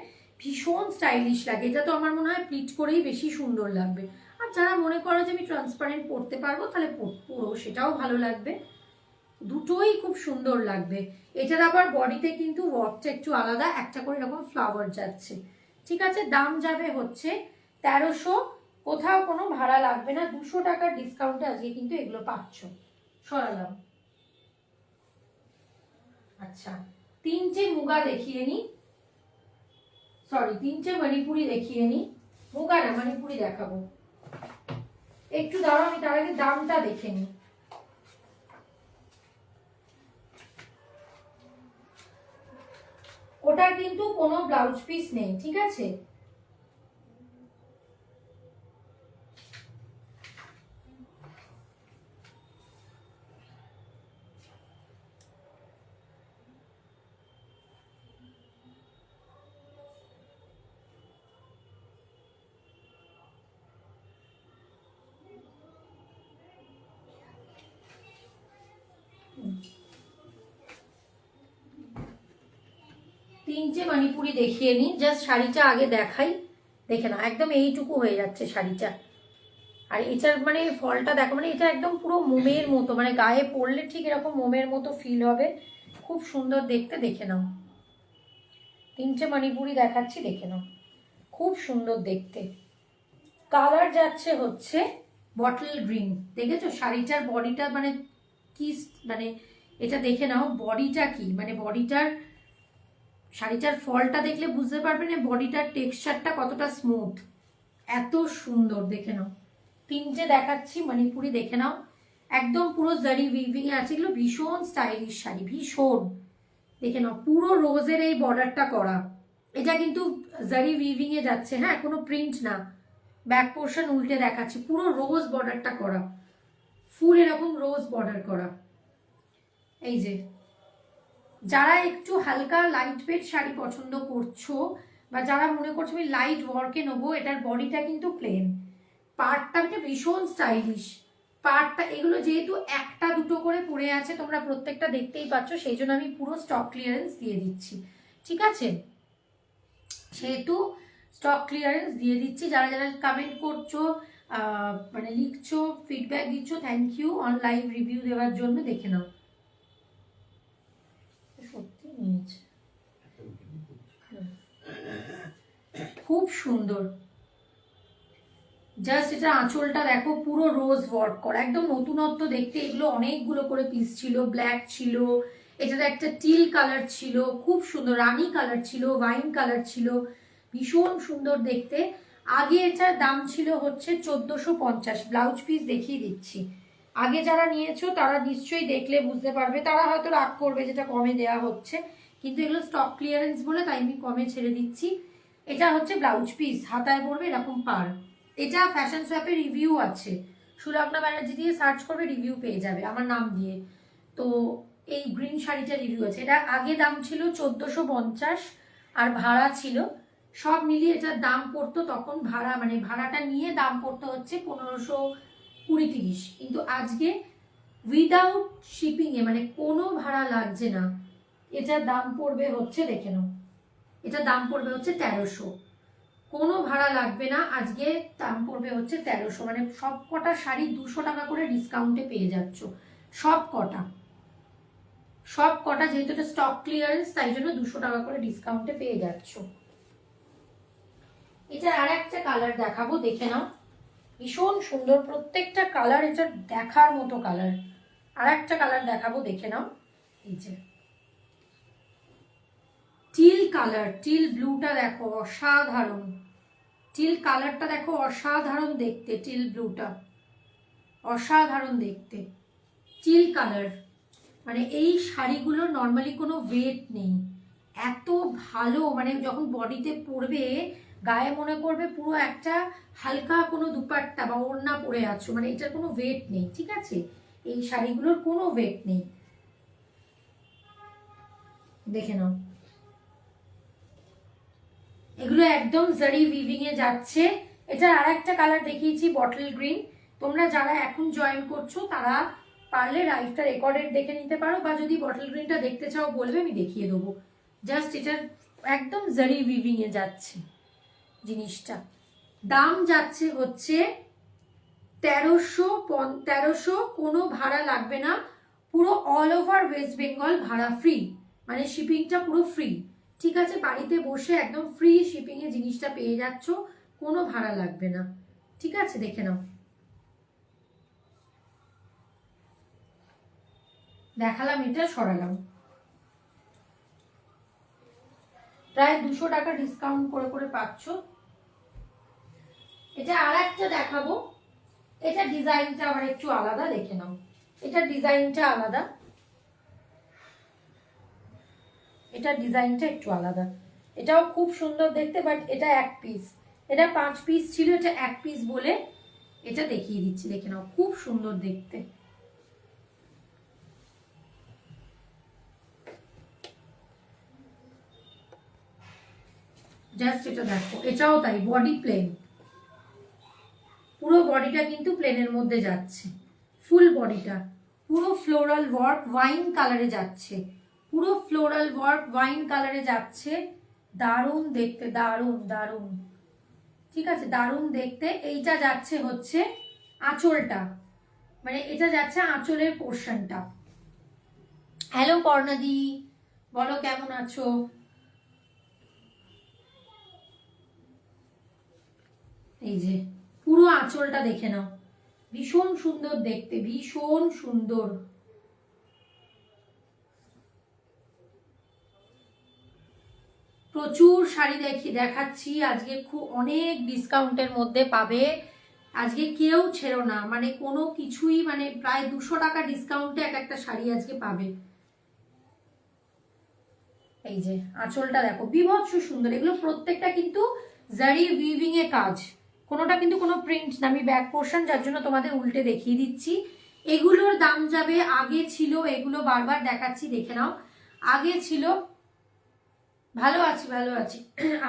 ভীষণ স্টাইলিশ লাগে। এটা তো আমার মনে হয় প্লিট করেই বেশি সুন্দর লাগবে। আর যারা মনে করো যে আমি ট্রান্সপারেন্ট পরতে পারবো, তাহলে পরো, সেটাও ভালো লাগবে, দুটোই খুব সুন্দর লাগবে। এটার আবার বডিতে কিন্তু ওয়ার্কটা একটু আলাদা, একটা করে এরকম ফ্লাওয়ার যাচ্ছে, ঠিক আছে? দাম যাবে হচ্ছে 1300, কোথাও কোনো ভাড়া লাগবে না, 200 টাকার ডিসকাউন্টে আজকে কিন্তু এগুলো পাচ্ছ। সরালাম। আচ্ছা, 3টে মুগা দেখিয়ে নি, সরি 3টে মণিপুরি দেখিয়ে নি, মুগা না মণিপুরি দেখাবো। একটু দাঁড়াও, আমি তার আগে দামটা দেখে নি। ওটার কিন্তু কোনো ব্লাউজ পিস নেই, ঠিক আছে? তিনটে মণিপুরি দেখিয়ে নি, জাস্ট শাড়িটা আগে দেখাই, দেখে না একদম এইটুকু হয়ে যাচ্ছে শাড়িটা। আর এটার মানে ফলটা দেখো, মানে এটা একদম পুরো মোমের মতো, মানে গায়ে পরলে ঠিক এরকম মোমের মতো ফিল হবে, খুব সুন্দর দেখতে, দেখে নাও। 3টে মণিপুরি দেখাচ্ছি, দেখে নাও, খুব সুন্দর দেখতে। কালার যাচ্ছে হচ্ছে বটল গ্রিন, দেখেছো শাড়িটার বডিটা মানে কি, মানে এটা দেখে নাও বডিটা কি, মানে বডিটার, শাড়িটার ফলটা দেখলে বুঝতে পারবে না বডিটার টেক্সচারটা কতটা স্মুথ, এত সুন্দর, দেখে নাও। 3টে দেখাচ্ছি মণিপুরি, দেখে নাও, একদম পুরো জারি উইভিং এ আছে, এগুলো ভীষণ স্টাইলিশ শাড়ি, ভীষণ, দেখে নাও পুরো রোজের এই বর্ডারটা করা, এটা কিন্তু জারি উইভিং এ যাচ্ছে, হ্যাঁ কোনো প্রিন্ট না। ব্যাক পোর্শন উল্টে দেখাচ্ছি, পুরো রোজ বর্ডারটা করা, ফুল এরকম রোজ বর্ডার করা। এই যে যারা একটু হালকা লাইট ওয়েট শাড়ি পছন্দ করছো, বা যারা মনে করছো আমি লাইট ওয়ার্কে নেবো, এটার বডিটা কিন্তু প্লেন, পার্টটা ভীষণ স্টাইলিশ, পার্টটা এগুলো যেহেতু একটা দুটো করে পড়ে আছে, তোমরা প্রত্যেকটা দেখতেই পাচ্ছ, সেই জন্য আমি পুরো স্টক ক্লিয়ারেন্স দিয়ে দিচ্ছি, ঠিক আছে? সেহেতু স্টক ক্লিয়ারেন্স দিয়ে দিচ্ছি। যারা যারা কমেন্ট করছো, মানে লিখছো, ফিডব্যাক দিচ্ছ, thank you on live review দেওয়ার জন্য। দেখে নাও, সত্যি নিয়েছে, খুব সুন্দর, জাস্ট এটা আঁচলটা দেখো পুরো রোজ ওয়ার্ক করা, একদম নতুনত্ব দেখতে। এগুলো অনেকগুলো করে পিস ছিল, ব্ল্যাক ছিল, এটার একটা টিল কালার ছিল, খুব সুন্দর রানী কালার ছিল, ওয়াইন কালার ছিল, ভীষণ সুন্দর দেখতে। আগে এটার দাম ছিল হচ্ছে 1450, ব্লাউজ পিস দেখিয়ে দিচ্ছি। আগে যারা নিয়েছো তারা নিশ্চয়ই দেখলে বুঝতে পারবে, তারা হয়তো রাগ করবে যেটা কমে দেওয়া হচ্ছে, কিন্তু এগুলো স্টক ক্লিয়ারেন্স বলে তাই আমি কমে ছেড়ে দিচ্ছি। এটা হচ্ছে ব্লাউজ পিস, হাতায় পড়বে এরকম পার। এটা ফ্যাশন শপে রিভিউ আছে, সুলগ্না ব্যানার্জি দিয়ে সার্চ করবে, রিভিউ পেয়ে যাবে আমার নাম দিয়ে। তো এই গ্রিন শাড়িটা রিভিউ আছে। এটা আগে দাম ছিল 1450 আর ভাড়া ছিল, সব মিলিয়ে এটার দাম পড়তো তখন ভাড়া মানে ভাড়াটা নিয়ে দাম পড়তো হচ্ছে 1520-30, কিন্তু আজকে উইদাউট শিপিংয়ে মানে কোনো ভাড়া লাগছে না, এটার দাম পড়বে হচ্ছে, দেখে নাও, এটার দাম পড়বে হচ্ছে 1300, কোনো ভাড়া লাগবে না, আজকে দাম পড়বে হচ্ছে 1300, মানে সব কটা শাড়ি 200 টাকা করে ডিসকাউন্টে পেয়ে যাচ্ছ, সব কটা যেহেতু এটা স্টক ক্লিয়ারেন্স তাই জন্য 200 টাকা করে ডিসকাউন্টে পেয়ে যাচ্ছ। এটা আর একটা কালার দেখাবো, দেখে নাও, ভীষণ সুন্দর প্রত্যেকটা কালার, এটা দেখার মতো কালার। আর একটা কালার দেখাবো, দেখে নাও, এই যে টিল কালার, টিল ব্লুটা দেখো অসাধারণ, টিল কালারটা দেখো অসাধারণ দেখতে, টিল ব্লুটা অসাধারণ দেখতে, টিল কালার, মানে এই শাড়িগুলো নর্মালি কোনো ওয়েট নেই, এত ভালো, মানে যখন বডিতে পরবে গায়ে মনে করবে পুরো একটা হালকা কোনো দুপাট্টা বা ওড়না পরে আছো, মানে এটার কোনো ওয়েট নেই, ঠিক আছে, এই শাড়িগুলোর কোনো ওয়েট নেই, দেখে নাও, এগুলো একদম জারি উইভিং এ যাচ্ছে। এটা আর একটা কালার দেখিয়েছি বটল গ্রিন, তোমরা যারা এখন জয়েন করছো তারা পারলে লাইভটা রেকর্ডেড দেখে নিতে পারো, বা যদি বটল গ্রিনটা দেখতে চাও বলবে, আমি দেখিয়ে দেবো, জাস্ট এটার একদম জারি উইভিং এ যাচ্ছে জিনিসটা, দাম যাচ্ছে হচ্ছে 1300, কোনো ভাড়া লাগবে না, পুরো অল ওভার ওয়েস্ট বেঙ্গল ভাড়া ফ্রি, মানে শিপিংটা পুরো ফ্রি, ঠিক আছে, বাড়িতে বসে একদম ফ্রি শিপিং এ জিনিসটা পেয়ে যাচ্ছ, কোনো ভাড়া লাগবে না, ঠিক আছে, দেখে নাও, দেখালাম, এটা সরালাম, প্রায় 200 টাকা ডিসকাউন্ট করে করে পাচ্ছ। এটা আর একটা দেখাবো, এটা ডিজাইনটা আবার একটু আলাদা, দেখে নাও, এটা ডিজাইনটা আলাদা, এটা ডিজাইনটা একটু আলাদা, এটাও খুব সুন্দর দেখতে, বাট এটা এক পিস, এটা 5 পিস ছিল, এটা এক পিস বলে এটা দেখিয়ে দিচ্ছি, দেখে নাও, খুব সুন্দর দেখতে, জাস্ট এটা দেখো, এটাও তাই, বডি প্লেন, পুরো বডিটা কিন্তু প্লেনের মধ্যে যাচ্ছে, ফুল বডিটা পুরো ফ্লোরাল ওয়ার্ক ওয়াইন কালারে যাচ্ছে, পুরো ফ্লোরাল ওয়ার্ক ওয়াইন কালারে যাচ্ছে, দারুণ দেখতে, দারুণ দারুণ, ঠিক আছে, দারুণ দেখতে। এইটা যাচ্ছে হচ্ছে আঁচলটা, মানে এটা যাচ্ছে আঁচলের পোর্শনটা। হ্যালো পর্ণাদি, বলো কেমন আছো? এই যে পুরো আঁচলটা দেখে নাও, ভীষণ সুন্দর দেখতে, ভীষণ সুন্দর, প্রচুর শাড়ি দেখাচ্ছি আজকে, খুব অনেক ডিসকাউন্টের মধ্যে পাবে, আজকে কেউ ছেড়ো না, মানে কোনো কিছুই, মানে প্রায় 200 টাকা ডিসকাউন্টে এক একটা শাড়ি আজকে পাবে। এই যে আঁচলটা দেখো বিভৎস সুন্দর, এগুলো প্রত্যেকটা কিন্তু জারি উইভিং এ কাজ, কোনোটা কিন্তু কোনো প্রিন্ট না, আমি ব্যাক পোর্শন যার জন্য তোমাদের উল্টে দেখিয়ে দিচ্ছি। এগুলোর দাম যাবে, আগে ছিল, এগুলো বারবার দেখাচ্ছি, দেখে নাও, আগে ছিল, ভালো আছি ভালো আছি,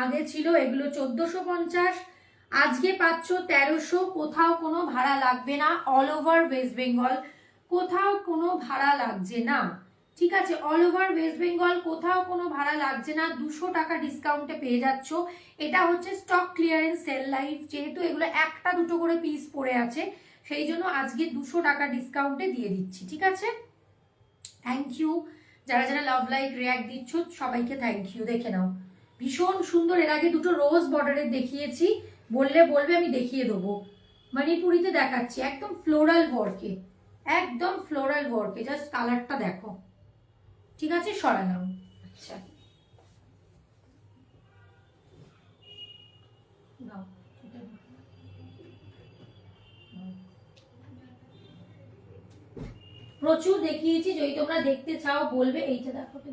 আগে ছিল এগুলো 1450, আজকে পাচ্ছ 1300, কোথাও কোনো ভাড়া লাগবে না, অল ওভার ওয়েস্ট বেঙ্গল কোথাও কোনো ভাড়া লাগছে না, ঠিক আছে, অল ওভার ওয়েস্ট বেঙ্গল কোথাও কোনো ভাড়া লাগছে না, 200 টাকা ডিসকাউন্টে পেয়ে যাচ্ছ। এটা হচ্ছে স্টক ক্লিয়ারেন্স সেল লাইভ, যেহেতু এগুলো একটা দুটো করে পিস পড়ে আছে সেই জন্য আজকে 200 টাকা ডিসকাউন্টে দিয়ে দিচ্ছি, ঠিক আছে, থ্যাংক ইউ, যারা যারা লাভ লাইক রিয়াক্ট দিচ্ছ সবাইকে থ্যাংক ইউ। দেখে নাও ভীষণ সুন্দর, এর আগে দুটো রোজ বর্ডারের দেখিয়েছি, বললে বলবে, আমি দেখিয়ে দেবো, মণিপুরিতে দেখাচ্ছি, একদম ফ্লোরাল ওয়ার্কে, একদম ফ্লোরাল ওয়ার্কে, জাস্ট কালারটা দেখো, ঠিক আছে, সরালাম, আচ্ছা নাও, প্রচুর দেখিয়েছি, যদি তোমরা দেখতে চাও বলবে, এইটা দেখো তো,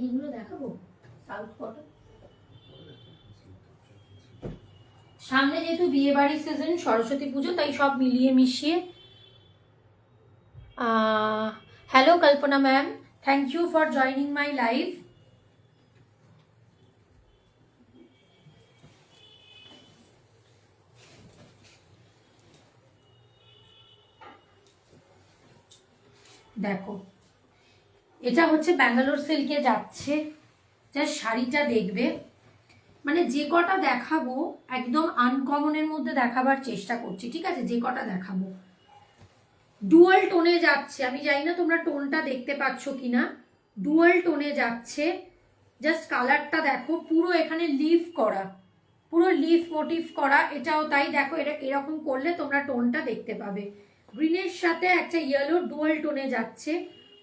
এইগুলো দেখাবো, সাউথ কটন, সামনে যেহেতু বিয়ে বাড়ির সিজন, সরস্বতী পুজো, তাই সব মিলিয়ে মিশিয়ে Kalpana ma'am, thank you for joining my live. দেখো এটা হচ্ছে ব্যাঙ্গালোর সিল্কে যাচ্ছে, যা শাড়িটা দেখবে, মানে যে কটা দেখাবো একদম আনকমনের মধ্যে দেখাবার চেষ্টা করছি, ঠিক আছে? যে কটা দেখাবো ডুয়াল টোনে যাচ্ছে, আমি জানি না তোমরা টোনটা দেখতে পাচ্ছ কিনা, ডুয়াল টোনে যাচ্ছে। জাস্ট কালারটা দেখো, পুরো এখানে লিফ করা, পুরো লিফ মোটিভ করা, এটাও তাই। দেখো এটা এরকম করলে তোমরা টোনটা দেখতে পাবে। গ্রিনের সাথে একটা ইয়েলো ডুয়াল টোনে যাচ্ছে,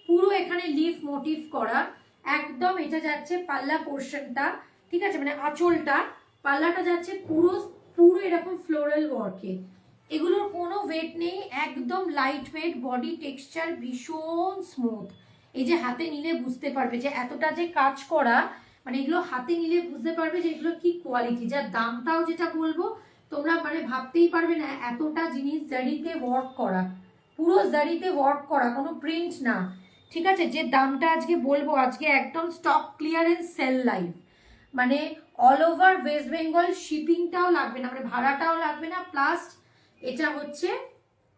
পুরো এখানে লিফ মোটিভ করা একদম। এটা যাচ্ছে পাল্লা পোর্শনটা, ঠিক আছে, মানে আঁচলটা, পাল্লাটা যাচ্ছে পুরো পুরো এরকম ফ্লোরাল ওয়ার্কে। এগুলোর কোনো ওয়েট নেই, একদম লাইট ওয়েট, বডি টেক্সচার ভীষণ স্মুথ। এই যে হাতে নিলে বুঝতে পারবে যে এতটা যে কাজ করা, মানে এগুলো হাতে নিলে বুঝতে পারবে যে এগুলো কি কোয়ালিটি। যার দামটাও যেটা বলবো তোমরা মানে ভাবতেই পারবে না, এতটা জিনিস জারিতে ওয়ার্ক করা, পুরো জারিতে ওয়ার্ক করা, কোনো প্রিন্ট না, ঠিক আছে? যে দামটা আজকে বলবো, আজকে একদম স্টক ক্লিয়ারেন্স সেল লাইভ, মানে অল ওভার ওয়েস্ট বেঙ্গল, শিপিংটাও লাগবে না, মানে ভাড়াটাও লাগবে না, প্লাস এটা হচ্ছে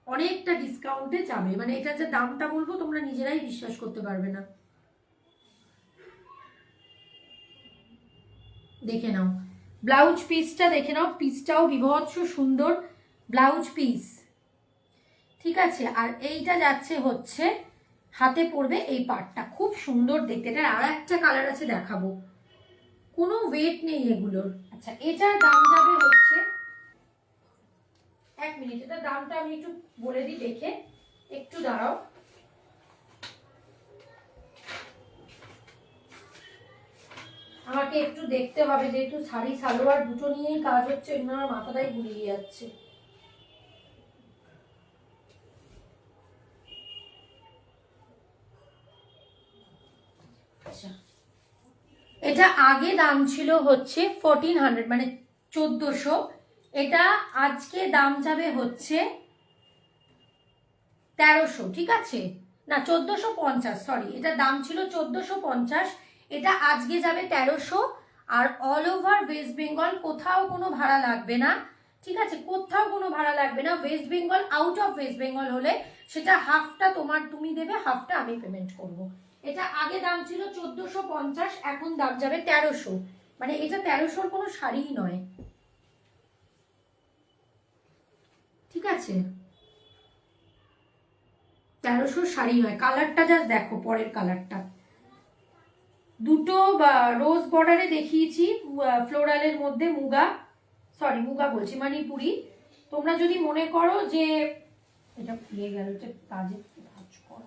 অনেকটা ডিসকাউন্টে যাবে, মানে এটা যে দামটা বলবো তোমরা নিজেরাই বিশ্বাস করতে পারবে না। দেখে নাও ব্লাউজ পিসটা, দেখে নাও পিসটাও বিভৎস সুন্দর ব্লাউজ পিস, ঠিক আছে? আর এইটা যাচ্ছে হচ্ছে হাতে পড়বে এই পার্টটা, খুব সুন্দর দেখতে। এটার আর একটা কালার আছে দেখাবো, কোনো ওয়েট নেই এগুলোর। আচ্ছা এটার দাম যাবে হচ্ছে, এক মিনিট, এটার দামটা আমি একটু বলে দিই, দেখে একটু দাঁড়াও। আমাকে একটু দেখতে হবে, যেহেতু শাড়ি সালোয়ার দুটো নিয়েই কাজ হচ্ছে, এমন আমার মাথাটাই ঘুরিয়ে যাচ্ছে। আচ্ছা এটা আগে দাম ছিল হচ্ছে 1400, মানে 1400, এটা আজকে দাম যাবে হচ্ছে 1300, ঠিক আছে? না 1450, সরি, এটা দাম ছিল 1450, এটা আজকে যাবে 1300। আর অল ওভার ওয়েস্ট বেঙ্গল কোথাও কোনো ভাড়া লাগবে না, ঠিক আছে? কোথাও কোনো ভাড়া লাগবে না। West Bengal, out of West Bengal হলে সেটা হাফটা তুমি দেবে, হাফটা আমি পেমেন্ট করব। এটা আগে দাম ছিল 1450, এখন দাম যাবে 1300, মানে এটা 1300-র কোনো শাড়িই নয়, ঠিক আছে? 1300 শাড়ি নয়। কালারটা জাস্ট দেখো, পরের কালারটা দুটো রোজ বর্ডারে দেখিয়েছি, ফ্লোরালের মধ্যে মুগা, সরি মুগা বলছি মণিপুরি। তোমরা যদি মনে করো যে এটা খুলে গেল, এটা কাজে কাজ করো,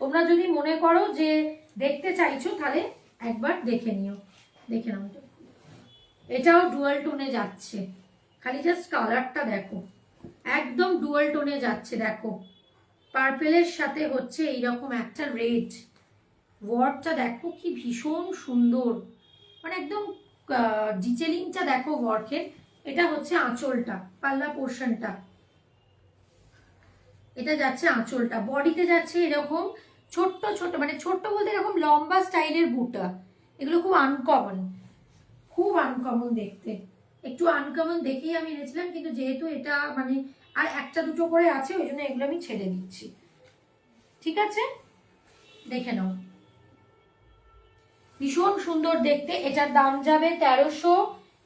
তোমরা যদি মনে করো যে দেখতে চাইছো তাহলে একবার দেখে নিও, দেখে নাও। এটাও ডুয়াল টোনে যাচ্ছে, খালি জাস্ট কালারটা দেখো, একদম ডুয়াল টোনে যাচ্ছে। দেখো পার্পেলের সাথে হচ্ছে এইরকম একটা রেড, ওয়ার্কটা দেখো কি ভীষণ সুন্দর, মানে একদম ডিটেলিংটা দেখো ওয়ার্কের। এটা হচ্ছে আঁচলটা, পাল্লা পোর্শনটা, এটা যাচ্ছে আঁচলটা, বডিতে যাচ্ছে এরকম ছোট্ট ছোট্ট, মানে ছোট্ট বলতে এরকম লম্বা স্টাইলের বুটা। এগুলো খুব আনকমন, খুব আনকমন দেখতে, একটু আনকমন দেখেই আমি এনেছিলাম, কিন্তু যেহেতু এটা মানে আর একটা দুটো করে আছে, ওই জন্য এগুলো আমি ছেড়ে দিচ্ছি, ঠিক আছে? দেখে নাও, ভীষণ সুন্দর দেখতে। এটার দাম যাবে 1300।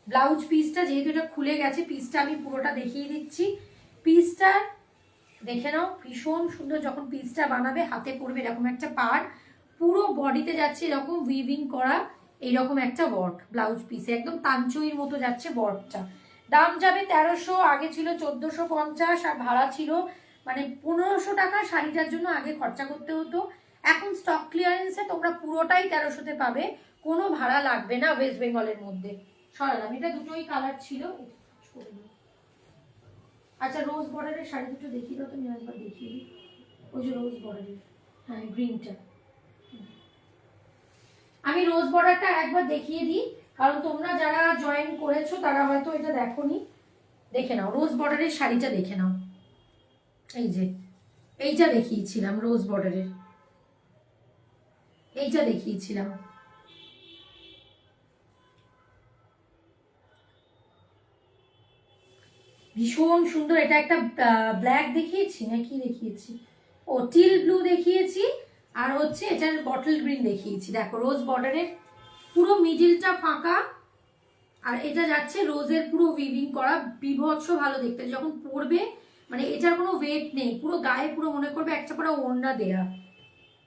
ব্লাউজ পিসটা যেহেতু এটা খুলে গেছে, পিসটা আমি পুরোটা দেখিয়ে দিচ্ছি। পিসটা দেখে নাও, ভীষণ সুন্দর। যখন পিসটা বানাবে হাতে পড়বে এরকম একটা পাড়, পুরো বডিতে যাচ্ছে এরকম উইভিং করা এইরকম একটা ওয়ার্ক। ব্লাউজ পিসে একদম তাঞ্চইয়ের মতো যাচ্ছে ওয়ার্কটা। দাম যাবে 1300, আগে ছিল 1450, আর ভাড়া ছিল মানে 1500 টাকা শাড়িটার জন্য আগে খরচা করতে হতো। এখন স্টক ক্লিয়ারেন্সে তোমরা পুরোটাই 1300-তে পাবে, কোনো ভাড়া লাগবে না ওয়েস্ট বেঙ্গলের মধ্যে। সরালাম, এটা দুটোই কালার ছিল। আচ্ছা রোজ বর্ডারের শাড়ি দুটো দেখিয়ে দাও, তুমি একবার দেখিয়ে দিই। ওই যে রোজ বর্ডারের, হ্যাঁ গ্রিনটা, আমি রোজ বর্ডারটা একবার দেখিয়ে দিই, কারণ তোমরা যারা জয়েন করেছো তারা হয়তো এটা দেখোনি। দেখে নাও রোজ বর্ডারের শাড়িটা, দেখে নাও, এই যে এইটা দেখিয়েছিলাম রোজ বর্ডারের, এইটা দেখিয়েছিলাম। ভীষণ সুন্দর। এটা একটা ব্ল্যাক দেখিয়েছি না কি দেখিয়েছি, ও টিল ব্লু দেখিয়েছি, আর হচ্ছে এটার বটল গ্রিন দেখিয়েছি। দেখো রোজ বর্ডারের, পুরো মিডিলটা ফাঁকা, আর এটা যাচ্ছে রোজের পুরো উইভিং করা, বিভৎস ভালো দেখতে। যখন পরবে মানে এটার কোনো ওয়েট নেই, পুরো গায়ে পুরো মনে করবে একটা করে ওড়না দেয়া।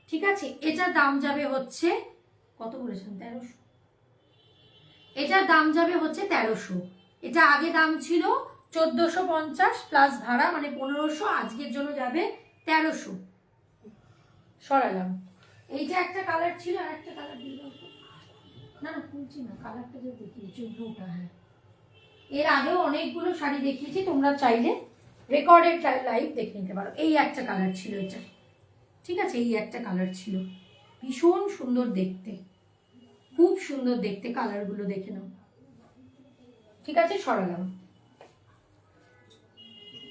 ঠিক আছে, এটার দাম যাবে হচ্ছে কত বলেছেন, 1300। এটার দাম যাবে হচ্ছে 1300। এটা আগে দাম ছিল 1450 প্লাস ভাড়া, মানে 1500, আজকের জন্য যাবে 1300। সরালাম। এইটা একটা কালার ছিল, আর একটা কালার দিল না, না খুলছি না, কালারটা যে দেখিয়েছি ব্লুটা। হ্যাঁ, এর আগেও অনেকগুলো শাড়ি দেখিয়েছি, তোমরা চাইলে রেকর্ডেড লাইভ দেখে নিতে পারো। এই একটা কালার ছিল এটা, ঠিক আছে, এই একটা কালার ছিল, ভীষণ সুন্দর দেখতে, খুব সুন্দর দেখতে, কালারগুলো দেখে নাও। ঠিক আছে, সরালাম।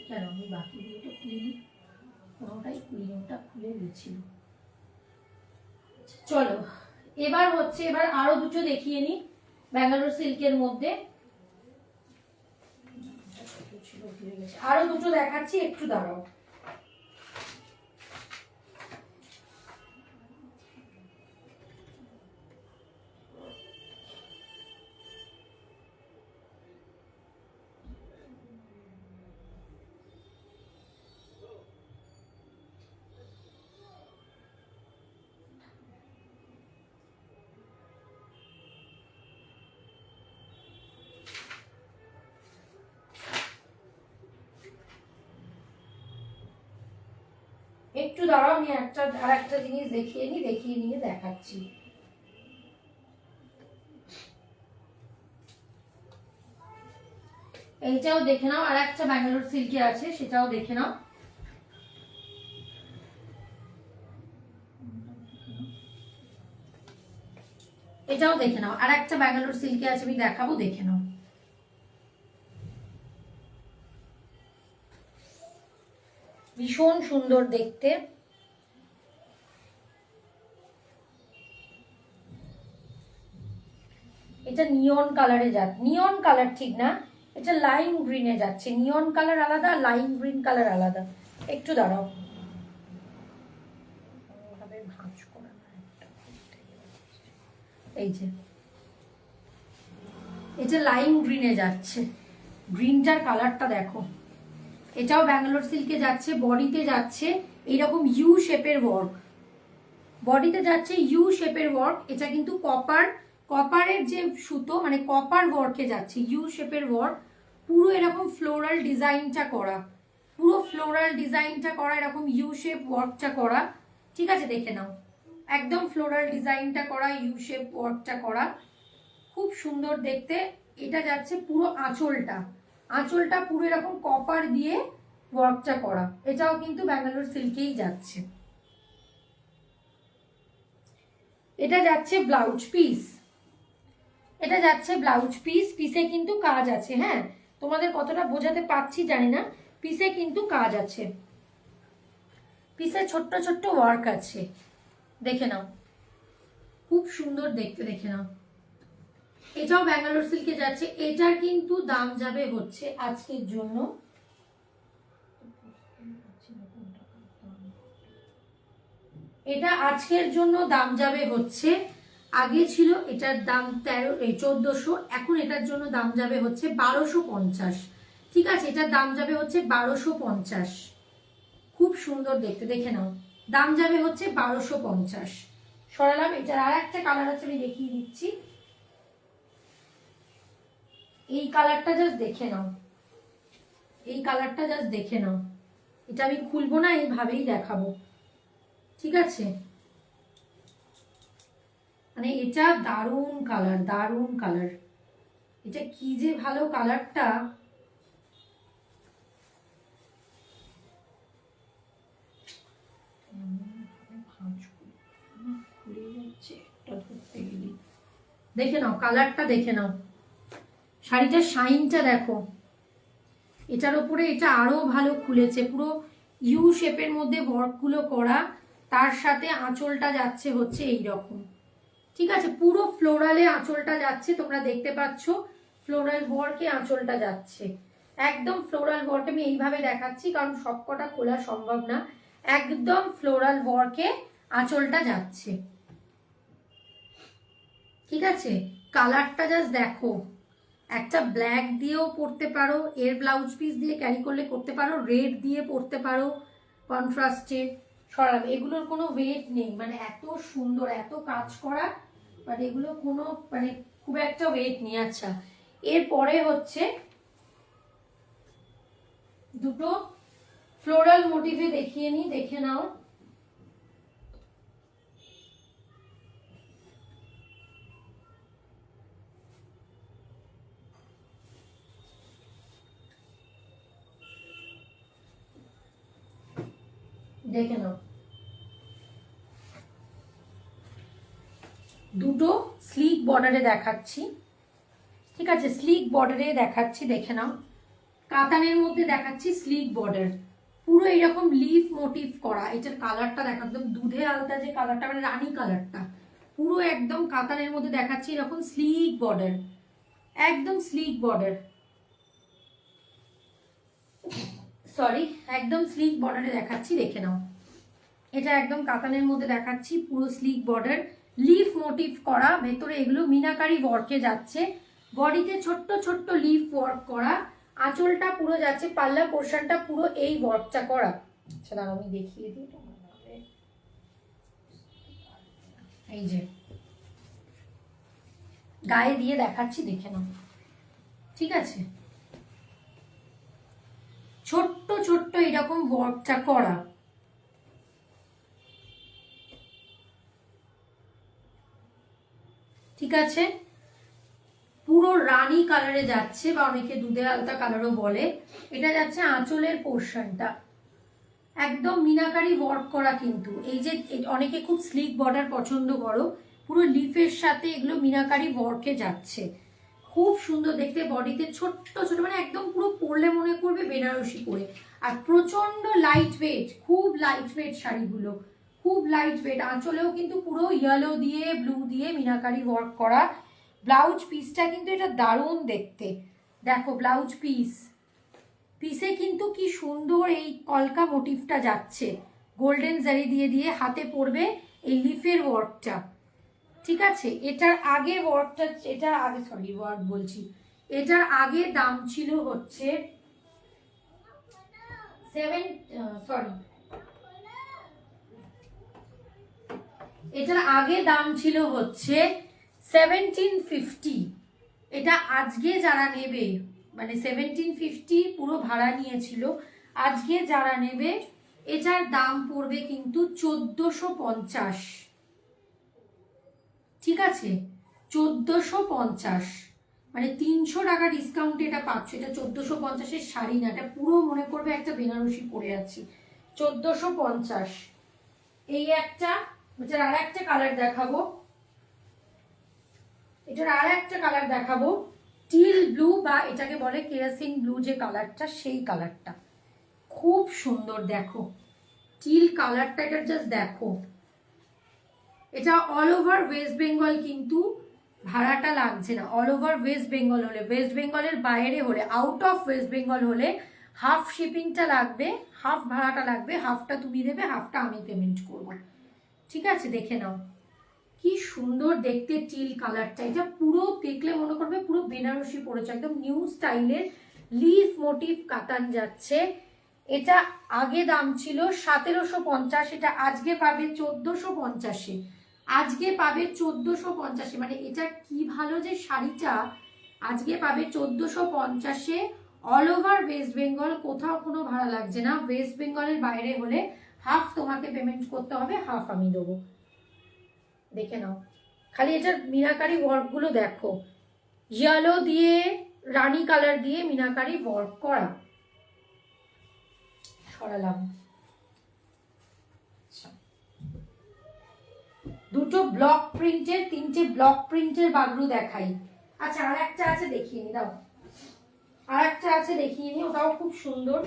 কেন আমি বাকিগুলো তো খুলিনি, কোনোটাই খুলিনি, ওটা খুলে গেছিল। চলো এবার হচ্ছে, এবার আরো দুটো দেখিয়ে নি ব্যাঙ্গালোর সিল্কের মধ্যে। আরো দুটো দেখাচ্ছি, একটু দাঁড়াও। একটু দাঁড়াও, আমি আর একটা জিনিস দেখিয়ে নিয়ে দেখাচ্ছি। এইটাও দেখে নাও, আর একটা ব্যাঙ্গালোর সিল্কে আছে, সেটাও দেখে নাও। এটাও দেখে নাও, আর একটা ব্যাঙ্গালোর সিল্কে আছে, আমি দেখাবো, দেখে নাও। ভীষণ সুন্দর দেখতে। এটা নিয়ন কালারে যাচ্ছে, নিয়ন কালার ঠিক না, এটা লাইম গ্রিনে যাচ্ছে। নিয়ন কালার আলাদা, লাইম গ্রিন কালার আলাদা। একটু দাঁড়াও, এই যে এটা লাইম গ্রিনে যাচ্ছে, গ্রিনটার কালারটা দেখো। এটাও ব্যাঙ্গালোর সিল্কে যাচ্ছে, বডিতে যাচ্ছে এইরকম ইউ শেপের ওয়ার্ক, বডিতে যাচ্ছে ইউ শেপের ওয়ার্ক। এটা কিন্তু কপারের যে সুতো, মানে কপার ওয়ার্কে যাচ্ছে, ইউ শেপের ওয়ার্ক, পুরো এরকম ফ্লোরাল ডিজাইনটা করা, পুরো ফ্লোরাল ডিজাইনটা করা, এরকম ইউ শেপ ওয়ার্কটা করা। ঠিক আছে, দেখে নাও, একদম ফ্লোরাল ডিজাইনটা করা, ইউ শেপ ওয়ার্কটা করা, খুব সুন্দর দেখতে। এটা যাচ্ছে পুরো আঁচলটা পুরো এরকম কপার দিয়ে ওয়ার্কটা করা। এটাও কিন্তু ব্যাঙ্গালোর সিল্কেই যাচ্ছে। এটা যাচ্ছে ব্লাউজ পিস, এটা যাচ্ছে ব্লাউজ পিস, পিসে কিন্তু কাজ আছে। হ্যাঁ, তোমাদের কতটা বোঝাতে পারছি জানি না, পিসে কিন্তু কাজ আছে, পিসে ছোট্ট ছোট্ট ওয়ার্ক আছে, দেখে নাও, খুব সুন্দর দেখতে, দেখে নাও। এটাও ব্যাঙ্গালোর সিল্কে যাচ্ছে। এটার কিন্তু দাম যাবে হচ্ছে আজকের জন্য, এটা আজকের জন্য দাম যাবে হচ্ছে, আগে ছিল এটার দাম 1400, এখন এটার জন্য দাম যাবে হচ্ছে 1250। ঠিক আছে, এটার দাম যাবে হচ্ছে 1250, খুব সুন্দর দেখতে, দেখে নাও, দাম যাবে হচ্ছে 1250। সরালাম। এটার আর একটা কালার আছে, আমি দেখিয়ে দিচ্ছি। এই কালারটা জাস্ট দেখে নাও, এই কালারটা জাস্ট দেখে নাও। এটা আমি খুলবো না, এইভাবেই দেখাবো। ঠিক আছে, মানে এটা দারুণ কালার, দারুণ কালার, এটা কি যে ভালো কালারটা। দেখে নাও কালারটা, দেখে নাও, শাড়িটার শাইনটা দেখো। এটার উপরে এটা আরো ভালো খুলেছে, পুরো ইউ শেপের মধ্যে ওয়ার্কগুলো করা, তার সাথে আঁচলটা যাচ্ছে হচ্ছে এই রকম, ঠিক আছে। পুরো ফ্লোরালে আঁচলটা যাচ্ছে, তোমরা দেখতে পাচ্ছ ফ্লোরাল ওয়ার্কে আঁচলটা যাচ্ছে। একদম ফ্লোরাল ওয়ার্ক আমি এইভাবে দেখাচ্ছি কারণ সবকটা খোলা সম্ভব না। একদম ফ্লোরাল ওয়ার্কে আঁচলটা যাচ্ছে, ঠিক আছে। কালারটা জাস্ট দেখো, একটা ব্ল্যাক দিয়েও পরতে পারো, এর ব্লাউজ পিস দিয়ে ক্যারি করলে করতে পারো, রেড দিয়ে পরতে পারো কন্ট্রাস্টে। সরালাম, এগুলোর কোনো ওয়েট নেই, মানে এত সুন্দর এত কাজ করা, বাট এগুলো কোনো মানে খুব একটা ওয়েট নেই। আচ্ছা, এরপরে হচ্ছে দুটো ফ্লোরাল মোটিভে দেখিয়ে নি, দেখে নাও। দেখে নাও, দুটো স্লিক বর্ডারে দেখাচ্ছি, ঠিক আছে। স্লিক বর্ডারে দেখাচ্ছি, দেখে নাও। কাতানের মধ্যে দেখাচ্ছি স্লিক বর্ডার, পুরো এরকম লিফ মোটিভ করা। এটার কালারটা দেখো, একদম দুধে আলতা যে কালারটা, মানে রানী কালারটা, পুরো একদম কাতানের মধ্যে দেখাচ্ছি এরকম স্লিক বর্ডার, একদম স্লিক বর্ডার, সরি, একদম স্লিক বর্ডারে দেখাচ্ছি, দেখে নাও। এটা একদম কাতানের মধ্যে দেখাচ্ছি, পুরো স্লিক বর্ডার, লিফ মোটিভ করা, ভেতরে এগুলো মিনাকারি ওয়ার্কে যাচ্ছে, বডিতে ছোট্ট ছোট্ট লিফ ওয়ার্ক করা, আঁচলটা পুরো যাচ্ছে, পাল্লা পোর্শনটা পুরো এই ওয়ার্কটা করা। আচ্ছা দাঁড়াও আমি দেখিয়ে দিই, এই যে গায়ে দিয়ে দেখাচ্ছি, দেখে নাও, ঠিক আছে। ছোট্ট ছোট্ট এরকম ওয়ার্কটা করা, ঠিক আছে। পুরো রানী কালারে যাচ্ছে, বা অনেকে দুধে আলতা কালারও বলে। এটা যাচ্ছে আঁচলের পোর্শনটা, একদম মিনাকারি ওয়ার্ক করা, কিন্তু এই যে অনেকে খুব স্লিক বর্ডার পছন্দ করো, পুরো লিফের সাথে এগুলো মিনাকারি ওয়ার্কে যাচ্ছে, খুব সুন্দর দেখতে। বডিতে ছোট্ট ছোট, মানে একদম পুরো পরলে মনে করবে বেনারসি পরে। আর প্রচন্ড লাইট ওয়েট, খুব লাইট ওয়েট শাড়িগুলো, খুব লাইট ওয়েট। আঁচলেও কিন্তু পুরো ইয়েলো দিয়ে ব্লু দিয়ে মিনাকারি ওয়ার্ক করা। ব্লাউজ পিসটা কিন্তু এটা দারুণ দেখতে, দেখো ব্লাউজ পিসে কিন্তু কি সুন্দর এই কলকা মোটিভটা যাচ্ছে, গোল্ডেন জারি দিয়ে দিয়ে হাতে পড়বে এই লিফের ওয়ার্কটা, ঠিক আছে। এটার আগে ওয়ার্কটা, এটা আগে, সরি ওয়ার্ক বলছি, এটার আগে দাম ছিল হচ্ছে এটার আগে দাম ছিল হচ্ছে 1750। এটা আজকে যারা নেবে, মানে 1750 পুরো ভাড়া নিয়েছিল, আজকে যারা নেবে এটার দাম পড়বে কিন্তু 1450, ঠিক আছে। 1450, মানে 300 টাকা ডিসকাউন্টে এটা পাচ্ছ। এটা 1450-এর শাড়ি না, এটা পুরো মনে করবে একটা বেনারসি পরে আছি। 1450। এই একটা, এটার আর একটা কালার দেখাবো, এটার আর একটা কালার দেখাবো, টিল ব্লু, বা এটাকে বলে কেরাসিন ব্লু যে কালারটা, সেই কালারটা খুব সুন্দর। দেখো টিল কালারটা, এটা জাস্ট দেখো। এটা অল ওভার ওয়েস্ট বেঙ্গল, কিন্তু ভাড়াটা লাগছে না। অল ওভার ওয়েস্ট বেঙ্গল হলে, ওয়েস্ট বেঙ্গলের বাইরে হলে, আউট অফ ওয়েস্ট বেঙ্গল হলে হাফ শিপিংটা লাগবে, হাফ ভাড়াটা লাগবে, হাফটা তুমি দেবে, হাফটা আমি পেমেন্ট করব, ঠিক আছে। দেখে নাও কি সুন্দর দেখতে টিল কালারটা, এটা পুরো দেখলে মনে করবে পুরো বেনারসি পড়েছে, একদম নিউ স্টাইলের লিফ মোটিভ কাতান যাচ্ছে। এটা আগে দাম ছিল 1750, এটা আজকে পাবে 1450-এ, আজকে পাবে 1450-এ। মানে এটা কি ভালো যে শাড়িটা আজকে পাবে 1450-এ, অল ওভার ওয়েস্ট বেঙ্গল, কোথাও কোনো ভাড়া লাগছে না। ওয়েস্ট বেঙ্গলের বাইরে হলে হাফ তোমাকে পেমেন্ট করতে হবে, হাফ আমি দেবো। দেখে নাও, খালি এটার মিনাকারি ওয়ার্কগুলো দেখো, ইয়েলো দিয়ে রানী কালার দিয়ে মিনাকারি ওয়ার্ক করা। সরালাম, দুটো ব্লক প্রিন্টের, তিনটে ব্লক প্রিন্টের বাগরু দেখাই। আচ্ছা আর একটা আছে দেখিয়ে নি, দাও আর একটা আছে দেখিয়ে নি, ওটাও খুব সুন্দর।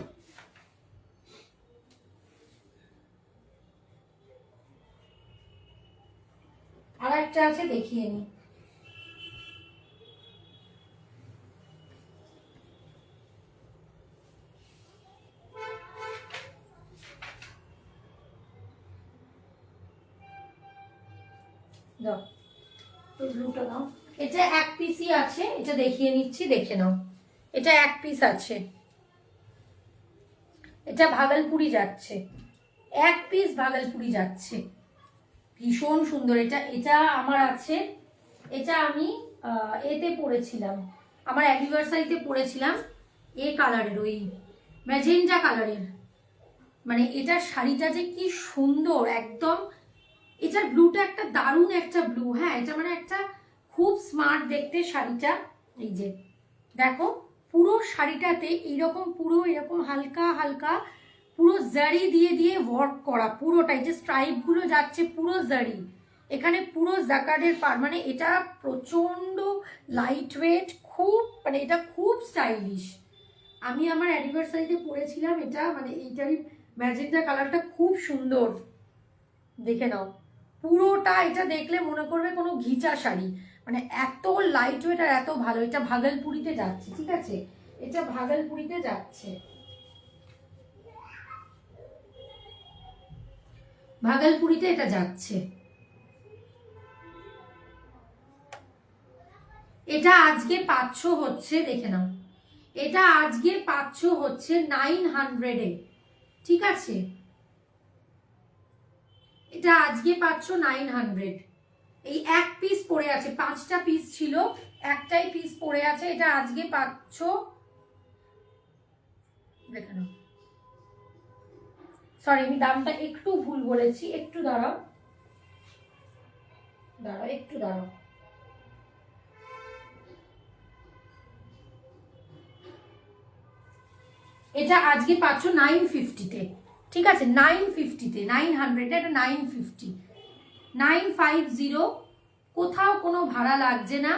আর একটা আছে, দেখিয়ে নি। দাও এই ব্লুটা দাও। এটা এক পিসই আছে, এটা দেখিয়ে নিচ্ছি, দেখে নাও। এটা এক পিস আছে, এটা ভাগলপুরি যাচ্ছে, এক পিস ভাগলপুরি যাচ্ছে, ভীষণ সুন্দর। এটা এটা আমার আছে, এটা আমি এতে পরেছিলাম, আমার অ্যানিভার্সারিতে পরেছিলাম। এ কালারের, ওই ম্যাজেন্টা কালারের, মানে এটার শাড়িটা যে কি সুন্দর একদম। এটার ব্লুটা একটা দারুণ একটা ব্লু, হ্যাঁ এটা মানে একটা খুব স্মার্ট দেখতে শাড়িটা। এই যে দেখো পুরো শাড়িটাতে এইরকম পুরো এরকম হালকা হালকা পুরো জারি দিয়ে দিয়ে ওয়ার্ক করা পুরোটাই, যে স্ট্রাইপ গুলো যাচ্ছে পুরো জারি, এখানে পুরো জাকার্ডের পার, মানে এটা প্রচন্ড লাইট ওয়েট, খুব মানে এটা খুব স্টাইলিশ। আমি আমার অ্যানিভার্সারিতে পরেছিলাম এটা, মানে এইটারই ম্যাজেন্টা কালারটা খুব সুন্দর, দেখে নাও পুরোটা। এটা দেখলে মনে করবে কোনো ঘিচা শাড়ি, মানে এত লাইট ওয়েট আর এত ভালো। এটা ভাগলপুরিতে যাচ্ছে, ঠিক আছে, এটা ভাগলপুরিতে যাচ্ছে, ভাগলপুরিতে এটা যাচ্ছে। এটা আজকে 500 হচ্ছে, দেখে নাও, এটা আজকে 500 হচ্ছে 900-এ, ঠিক আছে, এটা আজকে 900। এই এক পিস পড়ে আছে, 5টা পিস ছিল, একটাই পিস পড়ে আছে, এটা আজকে 500। দেখে নাও, সরি আমি দামটা একটু ভুল বলেছি, একটু দাঁড়াও দাঁড়াও একটু দাঁড়াও। এটা আজকে পাচ্ছ 950-তে, ঠিক আছে, 950-তে, 900, এটা 950, 950। কোথাও কোনো ভাড়া লাগছে না,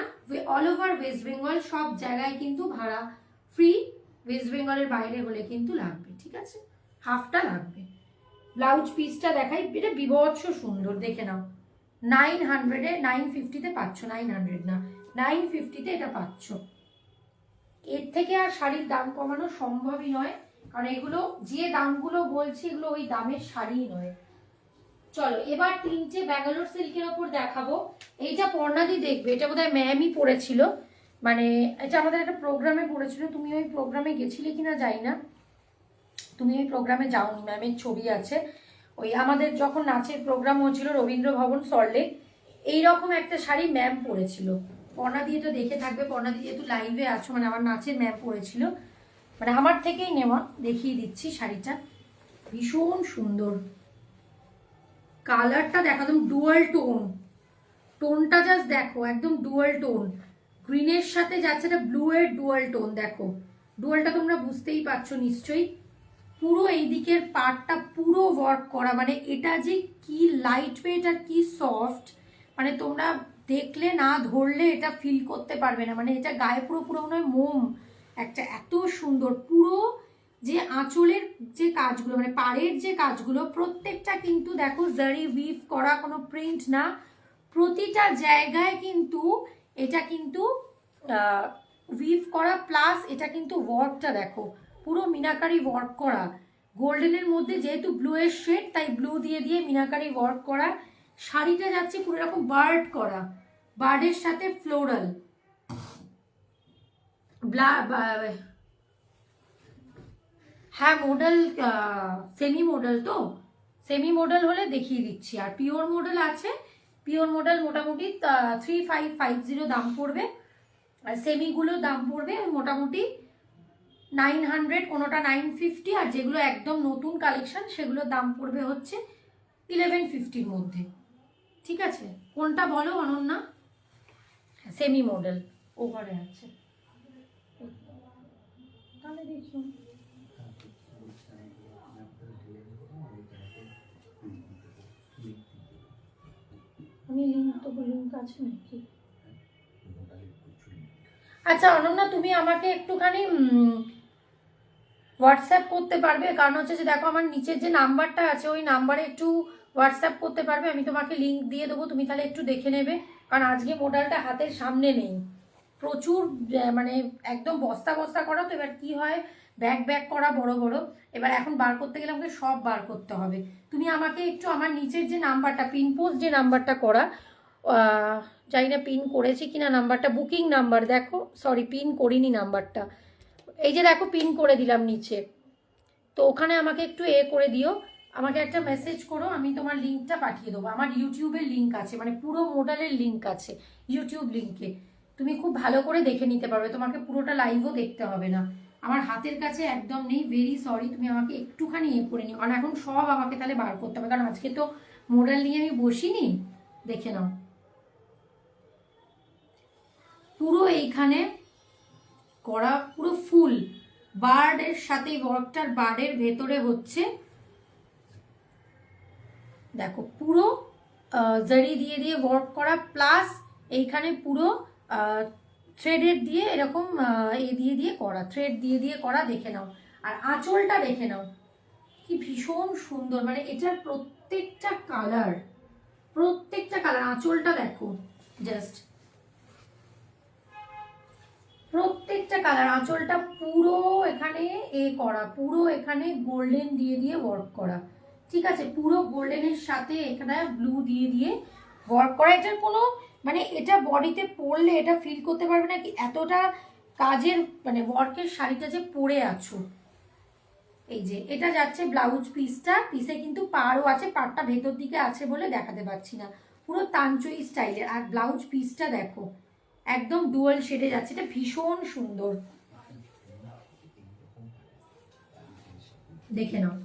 অল ওভার ওয়েস্ট বেঙ্গল সব জায়গায় কিন্তু ভাড়া ফ্রি, ওয়েস্ট বেঙ্গলের বাইরে হলে কিন্তু লাগবে, ঠিক আছে, হাফটা লাগবে। ব্লাউজ পিসটা দেখাই, এটা বিভৎস সুন্দর, দেখে নাও। 900-এ, 950-তে পাচ্ছ, 900 না, 950-তে এটা পাচ্ছ। এর থেকে আর শাড়ির দাম কমানো সম্ভবই নয়, কারণ এগুলো যে দামগুলো বলছি এগুলো ওই দামের শাড়িই নয়। চলো এবার 3টে ব্যাঙ্গালোর সিল্কের ওপর দেখাবো। এইটা পর্ণাদি দেখবে, এটা বোধহয় ম্যামই পড়েছিল, মানে এটা আমাদের একটা প্রোগ্রামে পড়েছিল, তুমি ওই প্রোগ্রামে গেছিলে কিনা যাই না, তুমি ওই প্রোগ্রামে যাওনি, ম্যামের ছবি আছে। ওই আমাদের যখন নাচের প্রোগ্রাম হচ্ছিল রবীন্দ্র ভবন সল্টলেক, এইরকম একটা শাড়ি ম্যাম পরেছিল, পর্ণাদি তো দেখে থাকবে, পর্ণাদি যেহেতু লাইভে আছো, মানে আমার নাচের ম্যাম পরেছিল, মানে আমার থেকেই নেওয়া, দেখিয়ে দিচ্ছি শাড়িটা, ভীষণ সুন্দর। কালারটা দেখো একদম ডুয়াল টোন, টোনটা জাস্ট দেখো একদম ডুয়াল টোন, গ্রিনের সাথে যাচ্ছে, এটা ব্লু এর ডুয়াল টোন, দেখো ডুয়ালটা তোমরা বুঝতেই পারছো নিশ্চয়ই। পুরো এই দিকের পার্টটা পুরো ওয়ার্ক করা, মানে এটা যে কি লাইট ওয়েট আর কি সফট, মানে তোমরা দেখলে না ধরলে এটা ফিল করতে পারবে না, মানে এটা গায়ে পুরো পুরো মনে হয় মোম একটা, এত সুন্দর। পুরো যে আঁচলের যে কাজগুলো, মানে পাড়ের যে কাজগুলো প্রত্যেকটা কিন্তু দেখো জারি উইভ করা, কোনো প্রিন্ট না, প্রতিটা জায়গায় কিন্তু এটা কিন্তু উইভ করা, প্লাস এটা কিন্তু ওয়ার্কটা দেখো পুরো মিনাকারি ওয়ার্ক করা, গোল্ডেনের মধ্যে যেহেতু ব্লু এর শেড তাই ব্লু দিয়ে দিয়ে মিনাকারি ওয়ার্ক করা। শাড়িটা যাচ্ছে পুরো এরকম বার্ড করা, বার্ডের সাথে ফ্লোরাল হ্যাঁ মডেল, সেমি মডেল, তো সেমি মডেল হলে দেখিয়ে দিচ্ছি, আর পিওর মডেল আছে, পিওর মডেল মোটামুটি 3550 দাম পড়বে, আর সেমিগুলো দাম পড়বে মোটামুটি 900, কোনোটা 950, আর যেগুলো একদম নতুন কালেকশন সেগুলোর দাম পড়বে হচ্ছে 1150-র মধ্যে, ঠিক আছে। কোনটা বলো অনন্যা? সেমি মডেল ওভারে আছে, তাহলে দেখুন আমি লিঙ্ক তো, লিঙ্ক আছে নাকি? আচ্ছা অনন্যা তুমি আমাকে একটুখানি হোয়াটসঅ্যাপ করতে পারবে, কারণ হচ্ছে যে দেখো আমার নিচের যে নাম্বারটা আছে ওই নাম্বারে একটু হোয়াটসঅ্যাপ করতে পারবে, আমি তোমাকে লিঙ্ক দিয়ে দেবো, তুমি তাহলে একটু দেখে নেবে। কারণ আজকে মডেলটা হাতের সামনে নেই, প্রচুর মানে একদম বস্তা বস্তা করা, তো এবার কি হয় ব্যাগ ব্যাগ করা বড় বড়, এবার এখন বার করতে গেলে আমাকে সব বার করতে হবে। তুমি আমাকে একটু আমার নিচের যে নাম্বারটা পিন পোস্ট যে নাম্বারটা করা, জানি না পিন করেছি কিনা নাম্বারটা, বুকিং নাম্বার দেখো, সরি পিন করিনি নাম্বারটা, এই যে দেখো পিন করে দিলাম নিচে, তো ওখানে আমাকে একটু করে দিও, আমাকে একটা মেসেজ করো, আমি তোমার লিঙ্কটা পাঠিয়ে দেবো। আমার ইউটিউবের লিঙ্ক আছে, মানে পুরো মডেলের লিঙ্ক আছে ইউটিউব লিঙ্কে, তুমি খুব ভালো করে দেখে নিতে পারবে, তোমাকে পুরোটা লাইভও দেখতে হবে না। আমার হাতের কাছে একদম নেই, ভেরি সরি, তুমি আমাকে একটুখানি করে নিও, কারণ এখন সব আমাকে তাহলে বার করতে হবে, কারণ আজকে তো মডেল নিয়ে আমি বসিনি। দেখে নাও পুরো এইখানে করা, পুরো ফুল বার্ডের সাথে ওয়ার্কটার, বার্ডের ভেতরে হচ্ছে দেখো পুরো জারি দিয়ে দিয়ে ওয়ার্ক করা, প্লাস এইখানে পুরো থ্রেডের দিয়ে এরকম দিয়ে দিয়ে করা, থ্রেড দিয়ে দিয়ে করা, দেখে নাও। আর আঁচলটা দেখে নাও কি ভীষণ সুন্দর, মানে এটার প্রত্যেকটা কালার, আঁচলটা দেখো জাস্ট, প্রত্যেকটা কালার, আঁচলটা পুরো এখানে করা, পুরো এখানে গোল্ডেন দিয়ে দিয়ে ওয়ার্ক করা, ঠিক আছে, পুরো গোল্ডেনের সাথে এখানে ব্লু দিয়ে দিয়ে ওয়ার্ক করা। এটার কোনো মানে এটা বডিতে পরলে এটা ফিল করতে পারবে না কি এতটা কাজের মানে ওয়ার্কের শাড়িটা যে পরে আছো। এই যে এটা যাচ্ছে ব্লাউজ পিসটা, পিসে কিন্তু পাড়ও আছে, পাড়টা ভেতর দিকে আছে বলে দেখাতে পারছি না, পুরো তাঞ্চই স্টাইলের। আর ব্লাউজ পিসটা দেখো একদম ডুয়াল শেডে যাচ্ছে, এটা ভীষণ সুন্দর, দেখে নাও,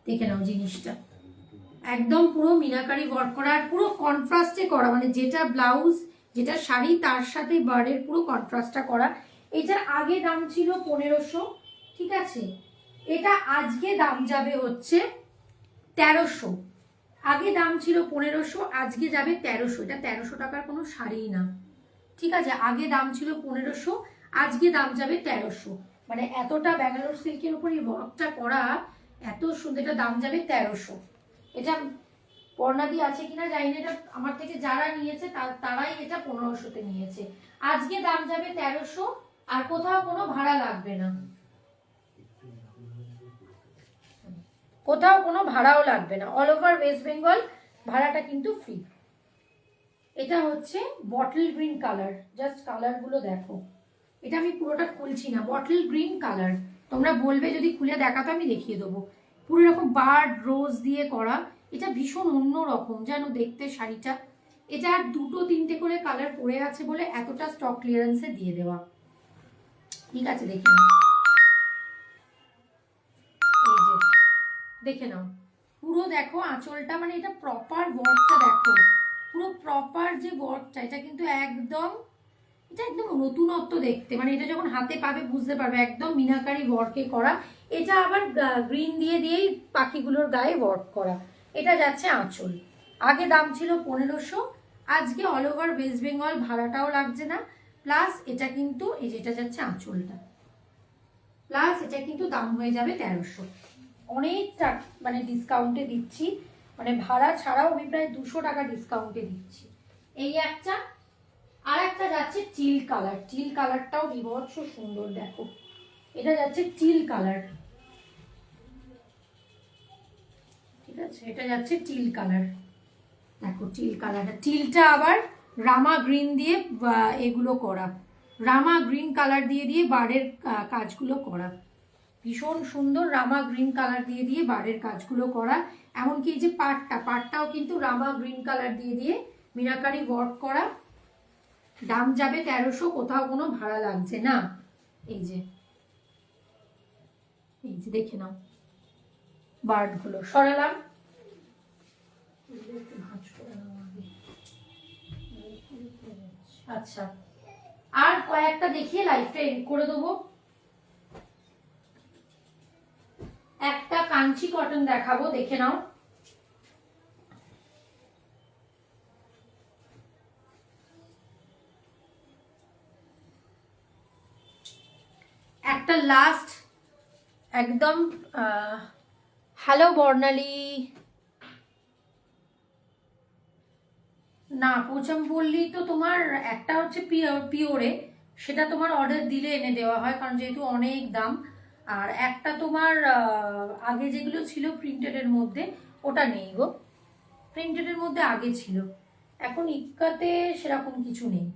দেখে নাও জিনিসটা একদম পুরো মিনাকারি ওয়ার্ক করা, আর পুরো কন্ট্রাস্টে করা, মানে যেটা ব্লাউজ যেটা শাড়ি তার সাথে বার্ডের পুরো কন্ট্রাস্টটা করা। এটার আগে দাম ছিল 1500, ঠিক আছে, এটা আজকে দাম যাবে হচ্ছে 1300, আগে দাম ছিল 1500, আজকে যাবে 1300, এটা 1300 টাকার কোনো শাড়ি না, ঠিক আছে, আগে দাম ছিল 1500, আজকে দাম যাবে 1300, মানে এতটা ব্যাঙ্গালোর সিল্কের উপর এই ওয়ার্কটা করা এত সুন্দর, এটা দাম যাবে 1300। এটা পর্ণাদি আছে কিনা জানি না, এটা আমার থেকে যারা নিয়েছে তারাই এটা 1500-তে নিয়েছে, আজকে দাম যাবে 1300, আর কোথাও কোনো ভাড়া লাগবে না, কোথাও কোনো ভাড়াও লাগবে না, অল ওভার ওয়েস্ট বেঙ্গল ভাড়াটা কিন্তু ফ্রি। এটা হচ্ছে বটল গ্রিন কালার, জাস্ট কালারগুলো দেখো, এটা আমি পুরোটা খুলছি না, বটল গ্রিন কালার, তোমরা বলবে যদি খুলে দেখাতো আমি দেখিয়ে দেবো, পুরো এরকম বার্ড রোজ দিয়ে করা, এটা ভীষণ অন্য রকম যেন দেখতে শাড়িটা। এটা আর 2-3টে করে কালার পড়ে আছে বলে এতটা স্টক ক্লিয়ারেন্সে দিয়ে দেওয়া, ঠিক আছে, দেখে নাও, এই যে দেখে নাও পুরো দেখো আঁচলটা, মানে এটা প্রপার ওয়ার্কটা দেখো, পুরো প্রপার যে ওয়ার্কটা, এটা কিন্তু একদম, এটা একদম নতুনত্ব দেখতে, মানে এটা যখন হাতে পাবে বুঝতে পারবে একদম মিনাকারি ওয়ার্কে করা। এটা আবার গ্রিন দিয়ে দিয়েই পাখিগুলোর গায়ে ওয়ার্ক করা। এটা যাচ্ছে আঁচল, আগে দাম ছিল 1500, আজকে অল ওভার ওয়েস্ট বেঙ্গল ভাড়াটাও লাগছে না, প্লাস এটা কিন্তু এই যেটা যাচ্ছে আঁচলটা, প্লাস এটা কিন্তু দাম হয়ে যাবে 1300, অনেকটা মানে ডিসকাউন্টে দিচ্ছি, মানে ভাড়া ছাড়াও আমি প্রায় 200 টাকা ডিসকাউন্টে দিচ্ছি। এই একটা, আর একটা যাচ্ছে টিল কালার, টিল কালারটাও বিভৎস সুন্দর দেখো, এটা যাচ্ছে টিল কালার, ঠিক আছে, এটা যাচ্ছে টিল কালার, দেখো টিল কালারটা, টিলটা আবার রামা গ্রিন দিয়ে এগুলো করা, রামা গ্রিন কালার দিয়ে দিয়ে বাড়ের কাজগুলো করা, ভীষণ সুন্দর, রামা গ্রিন কালার দিয়ে দিয়ে বাড়ের কাজগুলো করা, এমনকি এই যে পাটটাও কিন্তু রামা গ্রিন কালার দিয়ে দিয়ে মিনাকারি ওয়ার্ক করা, দাম যাবে 1300, কোথাও কোনো ভাড়া লাগছে না। এই যে দেখে নাও বার্ডগুলো সরালাম, আচ্ছা আর কয়েকটা দেখিয়ে লাইফটা এন্ড করে দেবো। একটা কাঞ্চি কটন দেখাবো, দেখে নাও, একটা লাস্ট একদম হ্যালো বর্ণালী। না পোচামপল্লি তো তোমার একটা হচ্ছে পিওরে, সেটা তোমার অর্ডার দিলে এনে দেওয়া হয়, কারণ যেহেতু অনেক দাম। আর একটা তোমার আগে যেগুলো ছিল প্রিন্টেডের মধ্যে, ওটা নেই গো। প্রিন্টেডের মধ্যে আগে ছিল, এখন ইক্কাতে সেরকম কিছু নেই।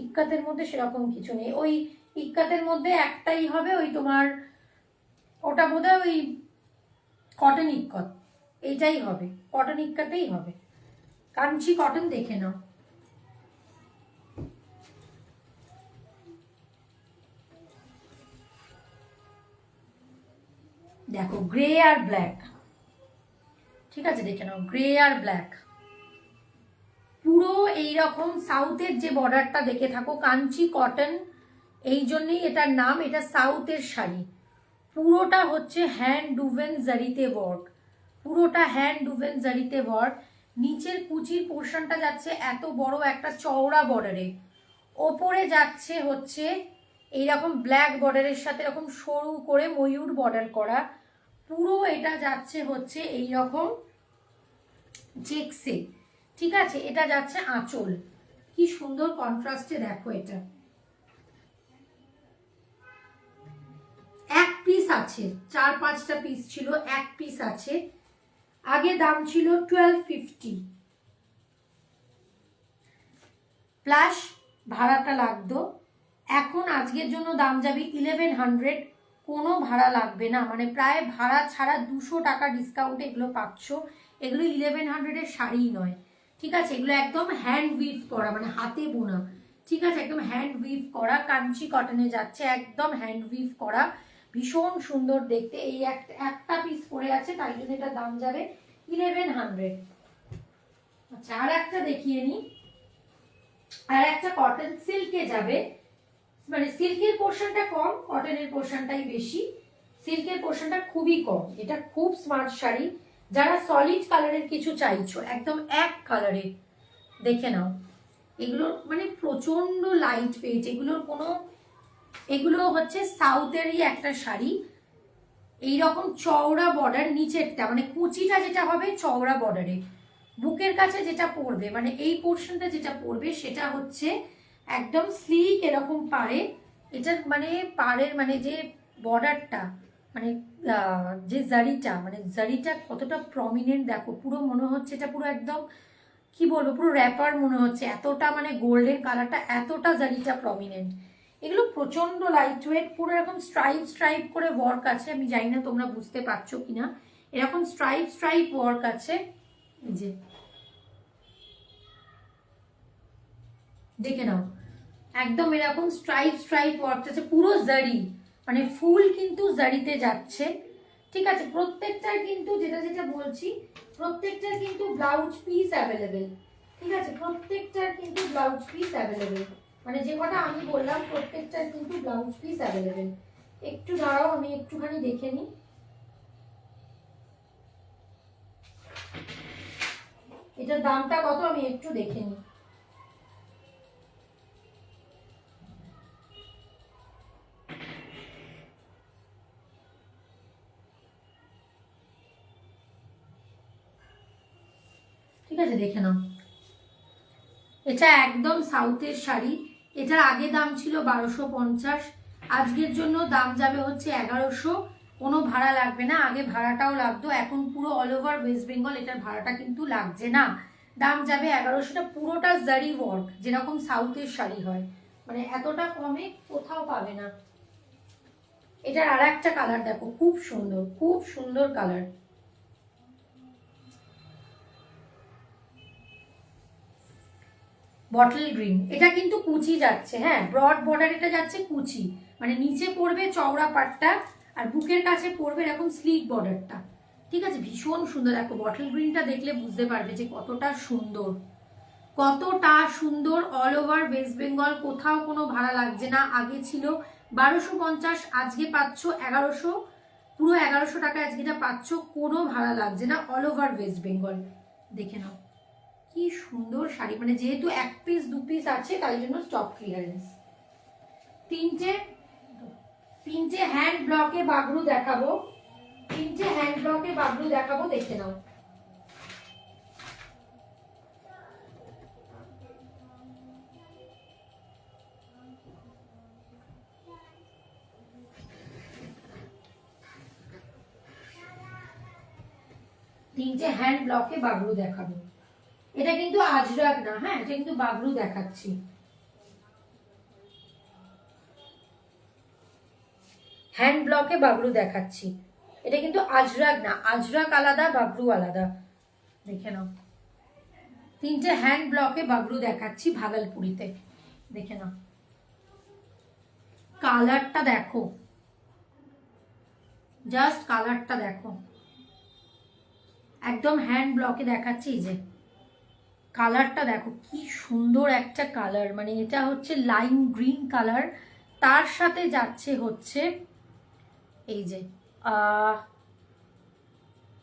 ইক্কাতের মধ্যে সেরকম কিছু নেই। ওই ইক্কাতের মধ্যে একটাই হবে, ওই তোমার ওটা বোধহয় ওই কটন ইক্কত, এইটাই হবে, কটন ইক্কাতেই হবে। কাঞ্চি কটন দেখে নাও। দেখো গ্রে আর ব্ল্যাক, ঠিক আছে দেখে নাও, গ্রে আর ব্ল্যাক। পুরো এইরকম সাউথের যে বর্ডারটা দেখে থাকো, কাঞ্চি কটন, এই জন্যই এটার নাম। এটা সাউথের শাড়ি, পুরোটা হচ্ছে হ্যান্ড ডুভেন জারিতে ওয়ার্ক, পুরোটা হ্যান্ড ডুভেন জারিতে ওয়ার্ক। নিচের কুচির পোর্শনটা যাচ্ছে এত বড় একটা চওড়া বর্ডারে, ওপরে যাচ্ছে হচ্ছে এইরকম ব্ল্যাক বর্ডারের সাথে এরকম সরু করে ময়ূর বর্ডার করা। পুরো এটা যাচ্ছে হচ্ছে এইরকম চেকসে, ঠিক আছে। এটা যাচ্ছে আঁচল, কি সুন্দর কন্ট্রাস্টে দেখো। এটা এক পিস আছে, 4-5টা পিস ছিল, এক পিস আছে। আগে দাম ছিল 1250 প্লাস ভাড়াটা লাগতো। এখন আজকের জন্য দাম যাবে 1100, কোনো ভাড়া লাগবে না, মানে প্রায় ভাড়া ছাড়া 200 টাকা ডিসকাউন্টে এগুলো পাচ্ছ। এগুলো 1100-এর শাড়ি নয়, ঠিক আছে। এগুলো একদম হ্যান্ড উইভ করা, মানে হাতে বোনা, ঠিক আছে, একদম হ্যান্ড উইভ করা। কাঞ্চি কটনে যাচ্ছে, একদম হ্যান্ড উইভ করা, ভীষণ সুন্দর দেখতে। এই একটা পিস পরে আছে, তাই জন্য এটার দাম যাবে 1100। আচ্ছা আর একটা দেখিয়ে নিই, আর একটা কটন সিল্কে যাবে, মানে সিল্কের পোর্শনটা কম, কটনের পোর্শনটাই বেশি। সিল্কের পোর্শনটা খুবই কম। এটা খুব স্মার্ট শাড়ি, যারা সলিড কালারের কিছু চাইছো, একদম এক কালারে, দেখে নাও। এগুলো মানে প্রচন্ড লাইট ওয়েট, এগুলোর কোনো, এগুলো হচ্ছে সাউথেরই একটা শাড়ি। এইরকম চওড়া বর্ডার, নিচেরটা মানে কুচিটা যেটা হবে চওড়া বর্ডারে, বুকের কাছে যেটা পড়বে, মানে এই পোর্শনটা যেটা পড়বে সেটা হচ্ছে একদম স্লিক এরকম পাড়ে। এটার মানে পাড়ের মানে যে বর্ডারটা, মানে যে জারিটা, মানে জারিটা কতটা প্রমিনেন্ট দেখো। পুরো মনে হচ্ছে এটা পুরো একদম কি বলবো, পুরো র্যাপার মনে হচ্ছে, এতটা মানে গোল্ডেন কালারটা, এতটা জারিটা প্রমিনেন্ট। এগুলো প্রচন্ড লাইট ওয়েট, পুরো এরকম স্ট্রাইপ স্ট্রাইপ করে ওয়ার্ক আছে। আমি জানি না তোমরা বুঝতে পারছো কিনা, এরকম স্ট্রাইপ স্ট্রাইপ ওয়ার্ক আছে, এই যে দেখে নাও, একদম এরকম স্ট্রাইপ স্ট্রাইপ ওয়ার্ক আছে, পুরো জারি, মানে ফুল কিন্তু জারিতে যাচ্ছে, ঠিক আছে। প্রত্যেকটার কিন্তু যেটা যেটা বলছি, প্রত্যেকটার কিন্তু ব্লাউজ পিস অ্যাভেলেবেল, ঠিক আছে। প্রত্যেকটার কিন্তু ব্লাউজ পিস অ্যাভেলেবেল, মানে যে কটা আমি বললাম প্রত্যেকটার কিন্তু ব্লাউজ পিস অ্যাভেলেবেল। একটু দাঁড়াও, আমি একটুখানি দেখে নিই। এটার দামটা কত আমি একটু দেখে নিই। ঠিক আছে দেখে নাও, এটা একদম সাউথের শাড়ি। এটার আগে দাম ছিল 1250, আজকের জন্য দাম যাবে হচ্ছে 1100। কোনো ভাড়া লাগবে না, আগে ভাড়াটাও লাগতো, এখন পুরো অল ওভার ওয়েস্ট বেঙ্গল এটার ভাড়াটা কিন্তু লাগছে না। দাম যাবে 1100টা, পুরোটা জারি ওয়ার্ক, যেরকম সাউথের শাড়ি হয়, মানে এতটা কমে কোথাও পাবে না। এটার আর একটা কালার দেখো, খুব সুন্দর, খুব সুন্দর কালার, বটল গ্রিন। এটা কিন্তু কুচি যাচ্ছে, হ্যাঁ ব্রড বর্ডার, এটা যাচ্ছে কুচি, মানে নিচে পড়বে চওড়া পাটটা, আর বুকের কাছে পড়বে এরকম স্লিক বর্ডারটা, ঠিক আছে। ভীষণ সুন্দর, দেখো বটল গ্রিনটা দেখলে বুঝতে পারবে যে কতটা সুন্দর, কতটা সুন্দর। অল ওভার ওয়েস্ট বেঙ্গল, কোথাও কোনো ভাড়া লাগছে না। আগে ছিল 1250, আজকে পাচ্ছ 1100, পুরো 1100 টাকা আজকে এটা পাচ্ছ, কোনো ভাড়া লাগছে না, অল ওভার ওয়েস্ট বেঙ্গল। দেখে নাও কি সুন্দর শাড়ি, মানে যেহেতু এক পিস দু পিস আছে তাই জন্য স্টক ক্লিয়ারেন্স। তিনটে তিনটে হ্যান্ড ব্লকে বাগরু দেখাবো, তিনটে হ্যান্ড ব্লকে বাবলু দেখাবো, দেখে নাও। তিনটে হ্যান্ড ব্লকে বাবলু দেখাবো। এটা কিন্তু আজরাক না, হ্যাঁ, এটা কিন্তু বাবলু দেখাচ্ছি। হ্যান্ড ব্লকে বাবলু দেখাচ্ছি। এটা কিন্তু আজরাক না, আজরাক আলাদা, বাবলু আলাদা। দেখে নাও, তিনটে হ্যান্ড ব্লকে বাবলু দেখাচ্ছি ভাগলপুরিতে। দেখে নাও, কালারটা দেখো, জাস্ট কালারটা দেখো। একদম হ্যান্ড ব্লকে দেখাচ্ছি, এই যে কালারটা দেখো, কি সুন্দর একটা কালার। মানে এটা হচ্ছে লাইম গ্রিন কালার, তার সাথে যাচ্ছে হচ্ছে এই যে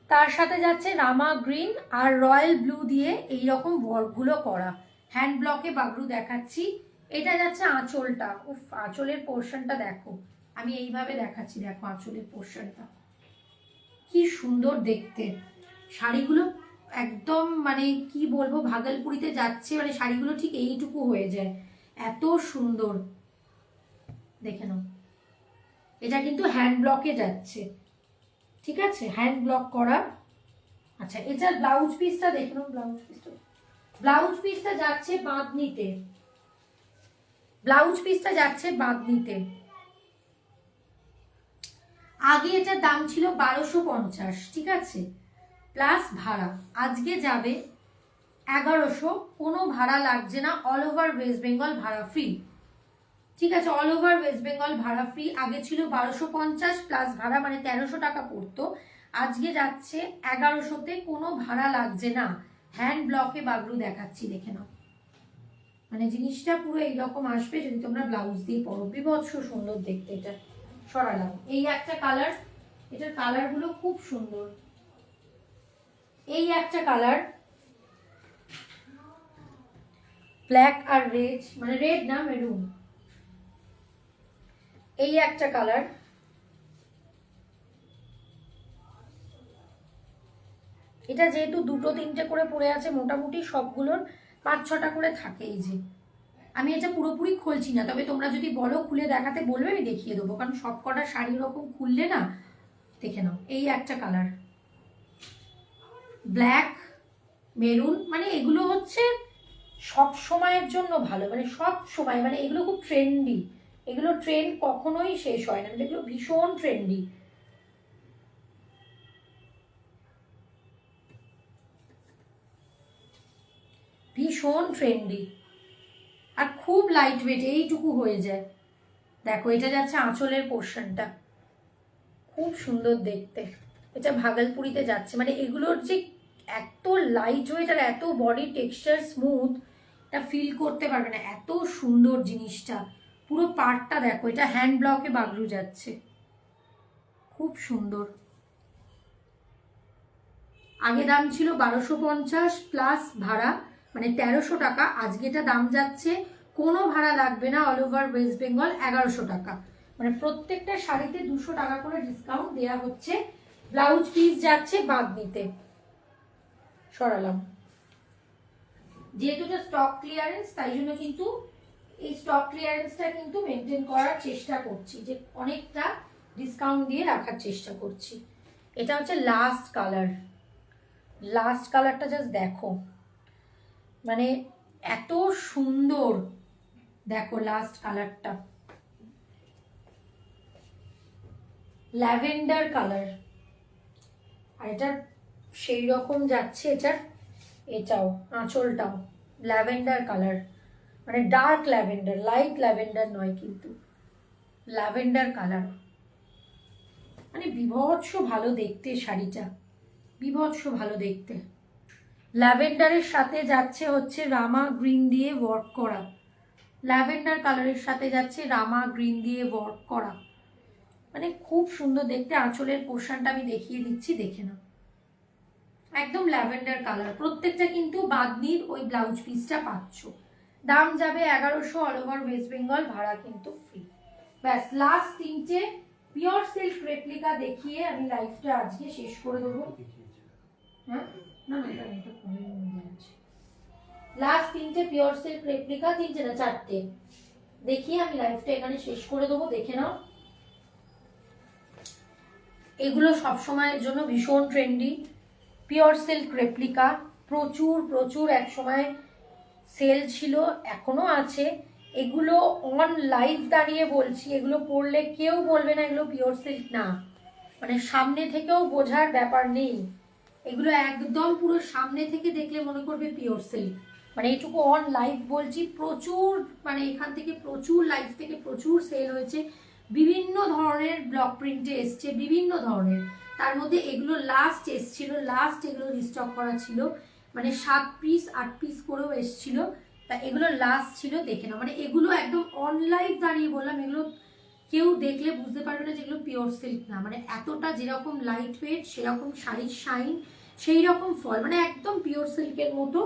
তার সাথে যাচ্ছে রামা গ্রিন আর রয়্যাল ব্লু দিয়ে এইরকম ওয়ার্কগুলো করা। হ্যান্ড ব্লকে বাবলু দেখাচ্ছি। এটা যাচ্ছে আঁচলটা, উফ, আঁচলের পোর্শনটা দেখো, আমি এইভাবে দেখাচ্ছি, দেখো আঁচলের পোর্শনটা কি সুন্দর দেখতে। শাড়িগুলো একদম মানে কি বলবো, ভাগলপুরিতে যাচ্ছে মানে শাড়িগুলো ঠিক এইটুকু হয়ে যায়, এত সুন্দর। দেখে নাও, এটা কিন্তু হ্যান্ড ব্লকে যাচ্ছে, ঠিক আছে, হ্যান্ড ব্লক করা। আচ্ছা, এটার ব্লাউজ পিসটা দেখে নাও। ব্লাউজ পিসটা যাচ্ছে বাঁধনিতে, ব্লাউজ পিসটা যাচ্ছে বাঁধনিতে। আগে এটার দাম ছিল 1250, ঠিক আছে, প্লাস ভাড়া। আজকে যাবে 1100, কোনো ভাড়া লাগছে না, অল ওভার ওয়েস্ট বেঙ্গল ভাড়া ফ্রি, ঠিক আছে, অল ওভার ওয়েস্ট বেঙ্গল ভাড়া ফ্রি। আগে ছিল 1250 প্লাস ভাড়া, মানে 1300 টাকা পড়তো। আজকে যাচ্ছে 1100-তে, কোনো ভাড়া লাগছে না। হ্যান্ড ব্লকে বাবলু দেখাচ্ছি, দেখে নাও। মানে জিনিসটা পুরো এইরকম আসবে যদি তোমরা ব্লাউজ দিয়ে পরো, বিভৎস সুন্দর দেখতে। এটা সরালাম, এই একটা কালার, এটার কালারগুলো খুব সুন্দর। এই একটা কালার, ব্ল্যাক আর রেড, মানে রেড না, মেরুন। এই একটা কালার, এটা যেহেতু দুটো তিনটে করে পড়ে আছে, মোটামুটি সবগুলোর 5-6টা করে থাকে। এই যে আমি এটা পুরোপুরি খুলছি না, তবে তোমরা যদি বলো খুলে দেখাতে বলবে, আমি দেখিয়ে দেবো, কারণ সব কটা শাড়ি ওরকম খুললে না। দেখে নাও, এই একটা কালার, ব্ল্যাক মেরুন, মানে এগুলো হচ্ছে সব সময়ের জন্য ভালো, মানে সব সময়, মানে এগুলো খুব ট্রেন্ডি, এগুলো ট্রেন্ড কখনোই শেষ হয় না, এগুলো ভীষণ ট্রেন্ডি। ভীষণ ট্রেন্ডি আর খুব লাইট ওয়েট, এইটুকু হয়ে যায়। দেখো, এটা যাচ্ছে আঁচলের পোর্শনটা, খুব সুন্দর দেখতে। এটা ভাগলপুরিতে যাচ্ছে, মানে এগুলোর যে এত লাইট ওয়েট আর এত বডি টেক্সচার স্মুথ, এটা ফিল করতে পারবে না, এত সুন্দর জিনিসটা। পুরো পার্টটা দেখো, এটা হ্যান্ড ব্লকে বাবলু যাচ্ছে, খুব সুন্দর। আগে দাম ছিল 1250 প্লাস ভাড়া, মানে 1300 টাকা। আজকে এটা দাম যাচ্ছে, কোনো ভাড়া লাগবে না, অল ওভার ওয়েস্ট বেঙ্গল 1100 টাকা। মানে প্রত্যেকটা শাড়িতে 200 টাকা করে ডিসকাউন্ট দেওয়া হচ্ছে। ব্লাউজ পিস যাচ্ছে বাঁধনিতে। সরালাম, যেহেতু এটা স্টক ক্লিয়ারেন্স, তাই জন্য কিন্তু এই স্টক ক্লিয়ারেন্সটা কিন্তু মেনটেন করার চেষ্টা করছি, যে অনেকটা ডিসকাউন্ট দিয়ে রাখার চেষ্টা করছি। এটা হচ্ছে লাস্ট কালার, লাস্ট কালারটা জাস্ট দেখো, মানে এত সুন্দর। দেখো লাস্ট কালারটা, ল্যাভেন্ডার কালার, আর এটা সেই রকম যাচ্ছে, এটাও আঁচলটাও ল্যাভেন্ডার কালার, মানে ডার্ক ল্যাভেন্ডার, লাইট ল্যাভেন্ডার নয়, কিন্তু ল্যাভেন্ডার কালার। মানে বিভৎস ভালো দেখতে শাড়িটা, বিভৎস ভালো দেখতে। ল্যাভেন্ডারের সাথে যাচ্ছে হচ্ছে রামা গ্রিন দিয়ে ওয়ার্ক করা, ল্যাভেন্ডার কালারের সাথে যাচ্ছে রামা গ্রিন দিয়ে ওয়ার্ক করা, মানে খুব সুন্দর দেখতে। আঁচলের পোর্শনটা আমি দেখিয়ে দিচ্ছি, দেখে নাও, একদম ল্যাভেন্ডার কালার। প্রত্যেকটা কিন্তু বাঁধনির ওই ব্লাউজ পিসটা পাচ্ছ। দাম যাবে 1100, অল ওভার ওয়েস্ট বেঙ্গল ভাড়া কিন্তু ফ্রি। ব্যাস, লাস্ট তিনটে পিওর সিল্ক রেপ্লিকা দেখিয়ে আমি লাইফটা আজকে শেষ করে দেবো। হ্যাঁ না না এটা কমের মধ্যে আছে। লাস্ট 3টে পিওর সিল্ক রেপ্লিকা, 3টে না 4টে দেখিয়ে আমি লাইফটা এখানে শেষ করে দেবো। দেখে নাও, এগুলো সব সময়ের জন্য ভীষণ ট্রেন্ডি। পিওর সিল্ক রেপ্লিকা প্রচুর প্রচুর এক সময় সেল ছিল, এখনো আছে। এগুলো অন লাইভ দাঁড়িয়ে বলছি, এগুলো পরলে কেউ বলবে না এগুলো পিওর সিল্ক না, মানে সামনে থেকেও বোঝার ব্যাপার নেই। এগুলো একদম পুরো সামনে থেকে দেখলে মনে করবে পিওর সিল্ক। মানে এইটুকু অন লাইভ বলছি, প্রচুর মানে এখান থেকে প্রচুর লাইভ থেকে প্রচুর সেল হয়েছে। বিভিন্ন ধরনের ব্লক প্রিন্টে এসছে, বিভিন্ন ধরনের। তার মধ্যে এগুলো লাস্ট এসছিল, লাস্ট এগুলো রিস্টক করা ছিল, মানে 7 পিস 8 পিস করেও এসছিল। তা এগুলো লাস্ট ছিল, দেখে না। মানে এগুলো একদম অন লাইভ দাঁড়িয়ে বললাম, এগুলো কেউ দেখলে বুঝতে পারবে না যেগুলো পিওর সিল্ক না। মানে এতটা যেরকম লাইট ওয়েট, সেরকম শাড়ির শাইন, সেই রকম ফল, মানে একদম পিওর সিল্কের মতো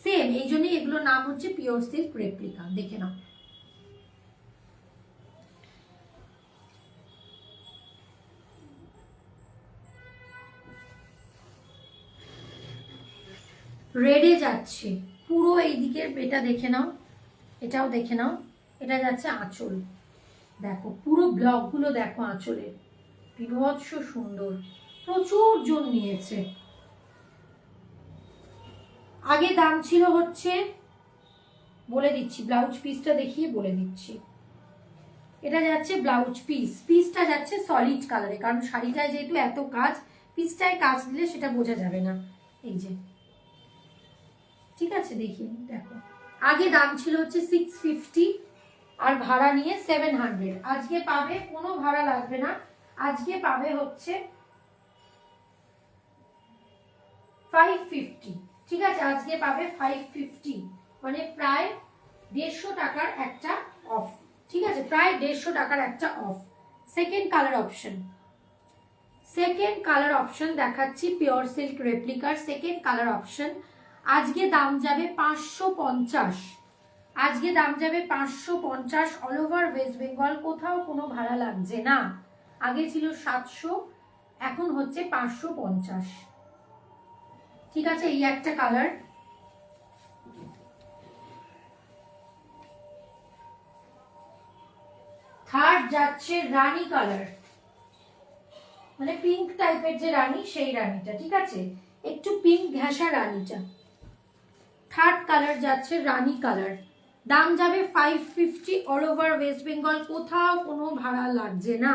সেম। এই জন্যই এগুলোর নাম হচ্ছে পিওর সিল্ক রেপ্লিকা। দেখে নাও। রেডে যাচ্ছে পুরো এই দিকের, এটা দেখে নাও, এটাও দেখে নাও। এটা যাচ্ছে আঁচল, দেখো পুরো ব্লকগুলো দেখো আঁচলের, বিভৎস সুন্দর, প্রচুর জন নিয়েছে। আগে দাম ছিল হচ্ছে, বলে দিচ্ছি, ব্লাউজ পিসটা দেখিয়ে বলে দিচ্ছি। এটা যাচ্ছে ব্লাউজ পিসটা যাচ্ছে সলিড কালারে, কারণ শাড়িটায় যেহেতু এত কাজ, পিসটায় কাজ দিলে সেটা বোঝা যাবে না। এই যে, ঠিক আছে, দেখি দেখো। আগে দাম ছিল হচ্ছে 650 আর ভাড়া নিয়ে 700। আজকে পাবে, কোনো ভাড়া লাগবে না, আজকে পাবে হচ্ছে 550। ঠিক আছে, আজকে পাবে 550, মানে প্রায় 150 টাকার একটা অফ। ঠিক আছে, প্রায় 150 টাকার একটা অফ। সেকেন্ড কালার অপশন দেখাচ্ছি, পিওর সিল্ক রেপ্লিকার সেকেন্ড কালার অপশন। আজকে দাম যাবে 550, আজকে দাম যাবে 550 অল ওভার ওয়েস্ট বেঙ্গল, কোথাও কোনো ভাড়া লাগছে না। আগে ছিল 700, এখন হচ্ছে 550। ঠিক আছে, এই একটা কালার। থার্ড যাচ্ছে রানী কালার, মানে পিঙ্ক টাইপের যে রানী, সেই রানীটা। ঠিক আছে, একটু পিঙ্ক ঘেঁষা রানীটা। থার্ড কালার যাচ্ছে রানী কালার, দাম যাবে 550 অল ওভার ওয়েস্ট বেঙ্গল, কোথাও কোনো ভাড়া লাগছে না,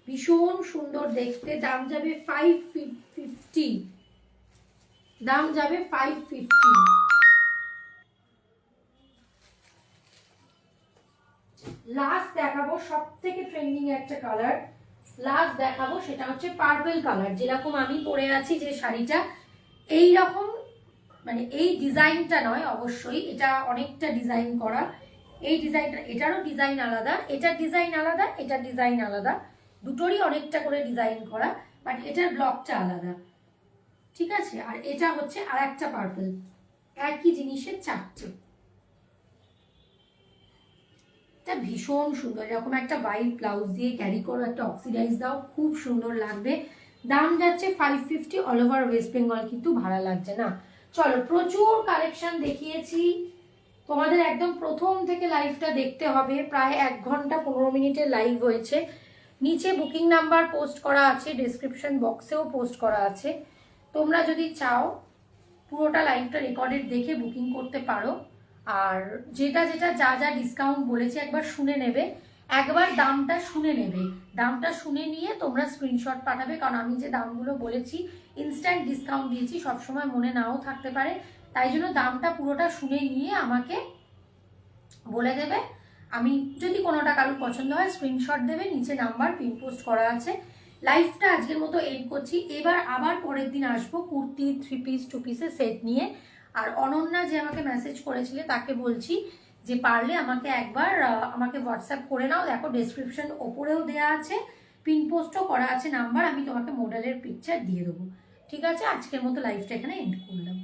ভীষণ সুন্দর দেখতে। দাম যাবে 550, দাম যাবে 550। লাস্ট দেখাবো সব থেকে ট্রেন্ডিং একটা কালার, লাস্ট দেখাবো, সেটা হচ্ছে পার্পল কালার। যেরকম আমি পরে আছি যে শাড়িটা, এই রকম, মানে এই ডিজাইনটা নয় অবশ্যই, এটা অনেকটা ডিজাইন করা। এই ডিজাইনটা, এটারও ডিজাইন আলাদা, এটার ডিজাইন আলাদা, এটার ডিজাইন আলাদা, দুটোরই অনেকটা করে ডিজাইন করা, বাট এটার ব্লকটা আলাদা। ঠিক আছে, আর এটা হচ্ছে আর একটা পার্পল, একই জিনিসের 4টে। এটা ভীষণ সুন্দর, এরকম একটা হোয়াইট ব্লাউজ দিয়ে ক্যারি করো, একটা অক্সিডাইজ দাও, খুব সুন্দর লাগবে। দাম যাচ্ছে 550 অল ওভার ওয়েস্ট বেঙ্গল, কিন্তু ভাড়া লাগছে না। চলো, প্রচুর কালেকশন দেখিয়েছি তোমাদের, একদম প্রথম থেকে লাইভটা দেখতে হবে। প্রায় 1 ঘন্টা 15 মিনিটের লাইভ হয়েছে। নিচে বুকিং নাম্বার পোস্ট করা আছে, ডেসক্রিপশন বক্সেও পোস্ট করা আছে। তোমরা যদি চাও পুরোটা লাইভটা রেকর্ডেড দেখে বুকিং করতে পারো। আর যেটা যেটা যা যা ডিসকাউন্ট বলেছে একবার শুনে নেবে, একবার দামটা শুনে নেবে, দামটা শুনে নিয়ে তোমরা স্ক্রিনশট পাঠাবে, কারণ আমি যে দামগুলো বলেছি ইনস্ট্যান্ট ডিসকাউন্ট দিয়েছি, সবসময় মনে নাও থাকতে পারে, তাই জন্য দামটা পুরোটা শুনে নিয়ে আমাকে বলে দেবে। আমি যদি কোনোটা কারোর পছন্দ হয় স্ক্রিনশট দেবে, নিচে নাম্বার পিন পোস্ট করা আছে। লাইভটা আজকের মতো এন্ড করছি, এবার আবার পরের দিন আসবো কুর্তি 3 পিস 2 পিসের সেট নিয়ে। আর অনন্যা যে আমাকে মেসেজ করেছিলে তাকে বলছি যে পারলে আমাকে একবার আমাকে হোয়াটসঅ্যাপ করে নাও, দেখো ডেসক্রিপশন ওপরেও দেওয়া আছে, পিন পোস্টও করা আছে নাম্বার, আমি তোমাকে মডেলের পিকচার দিয়ে দেবো। ঠিক আছে, আজকের মতো লাইভটা এখানে এন্ড করলাম।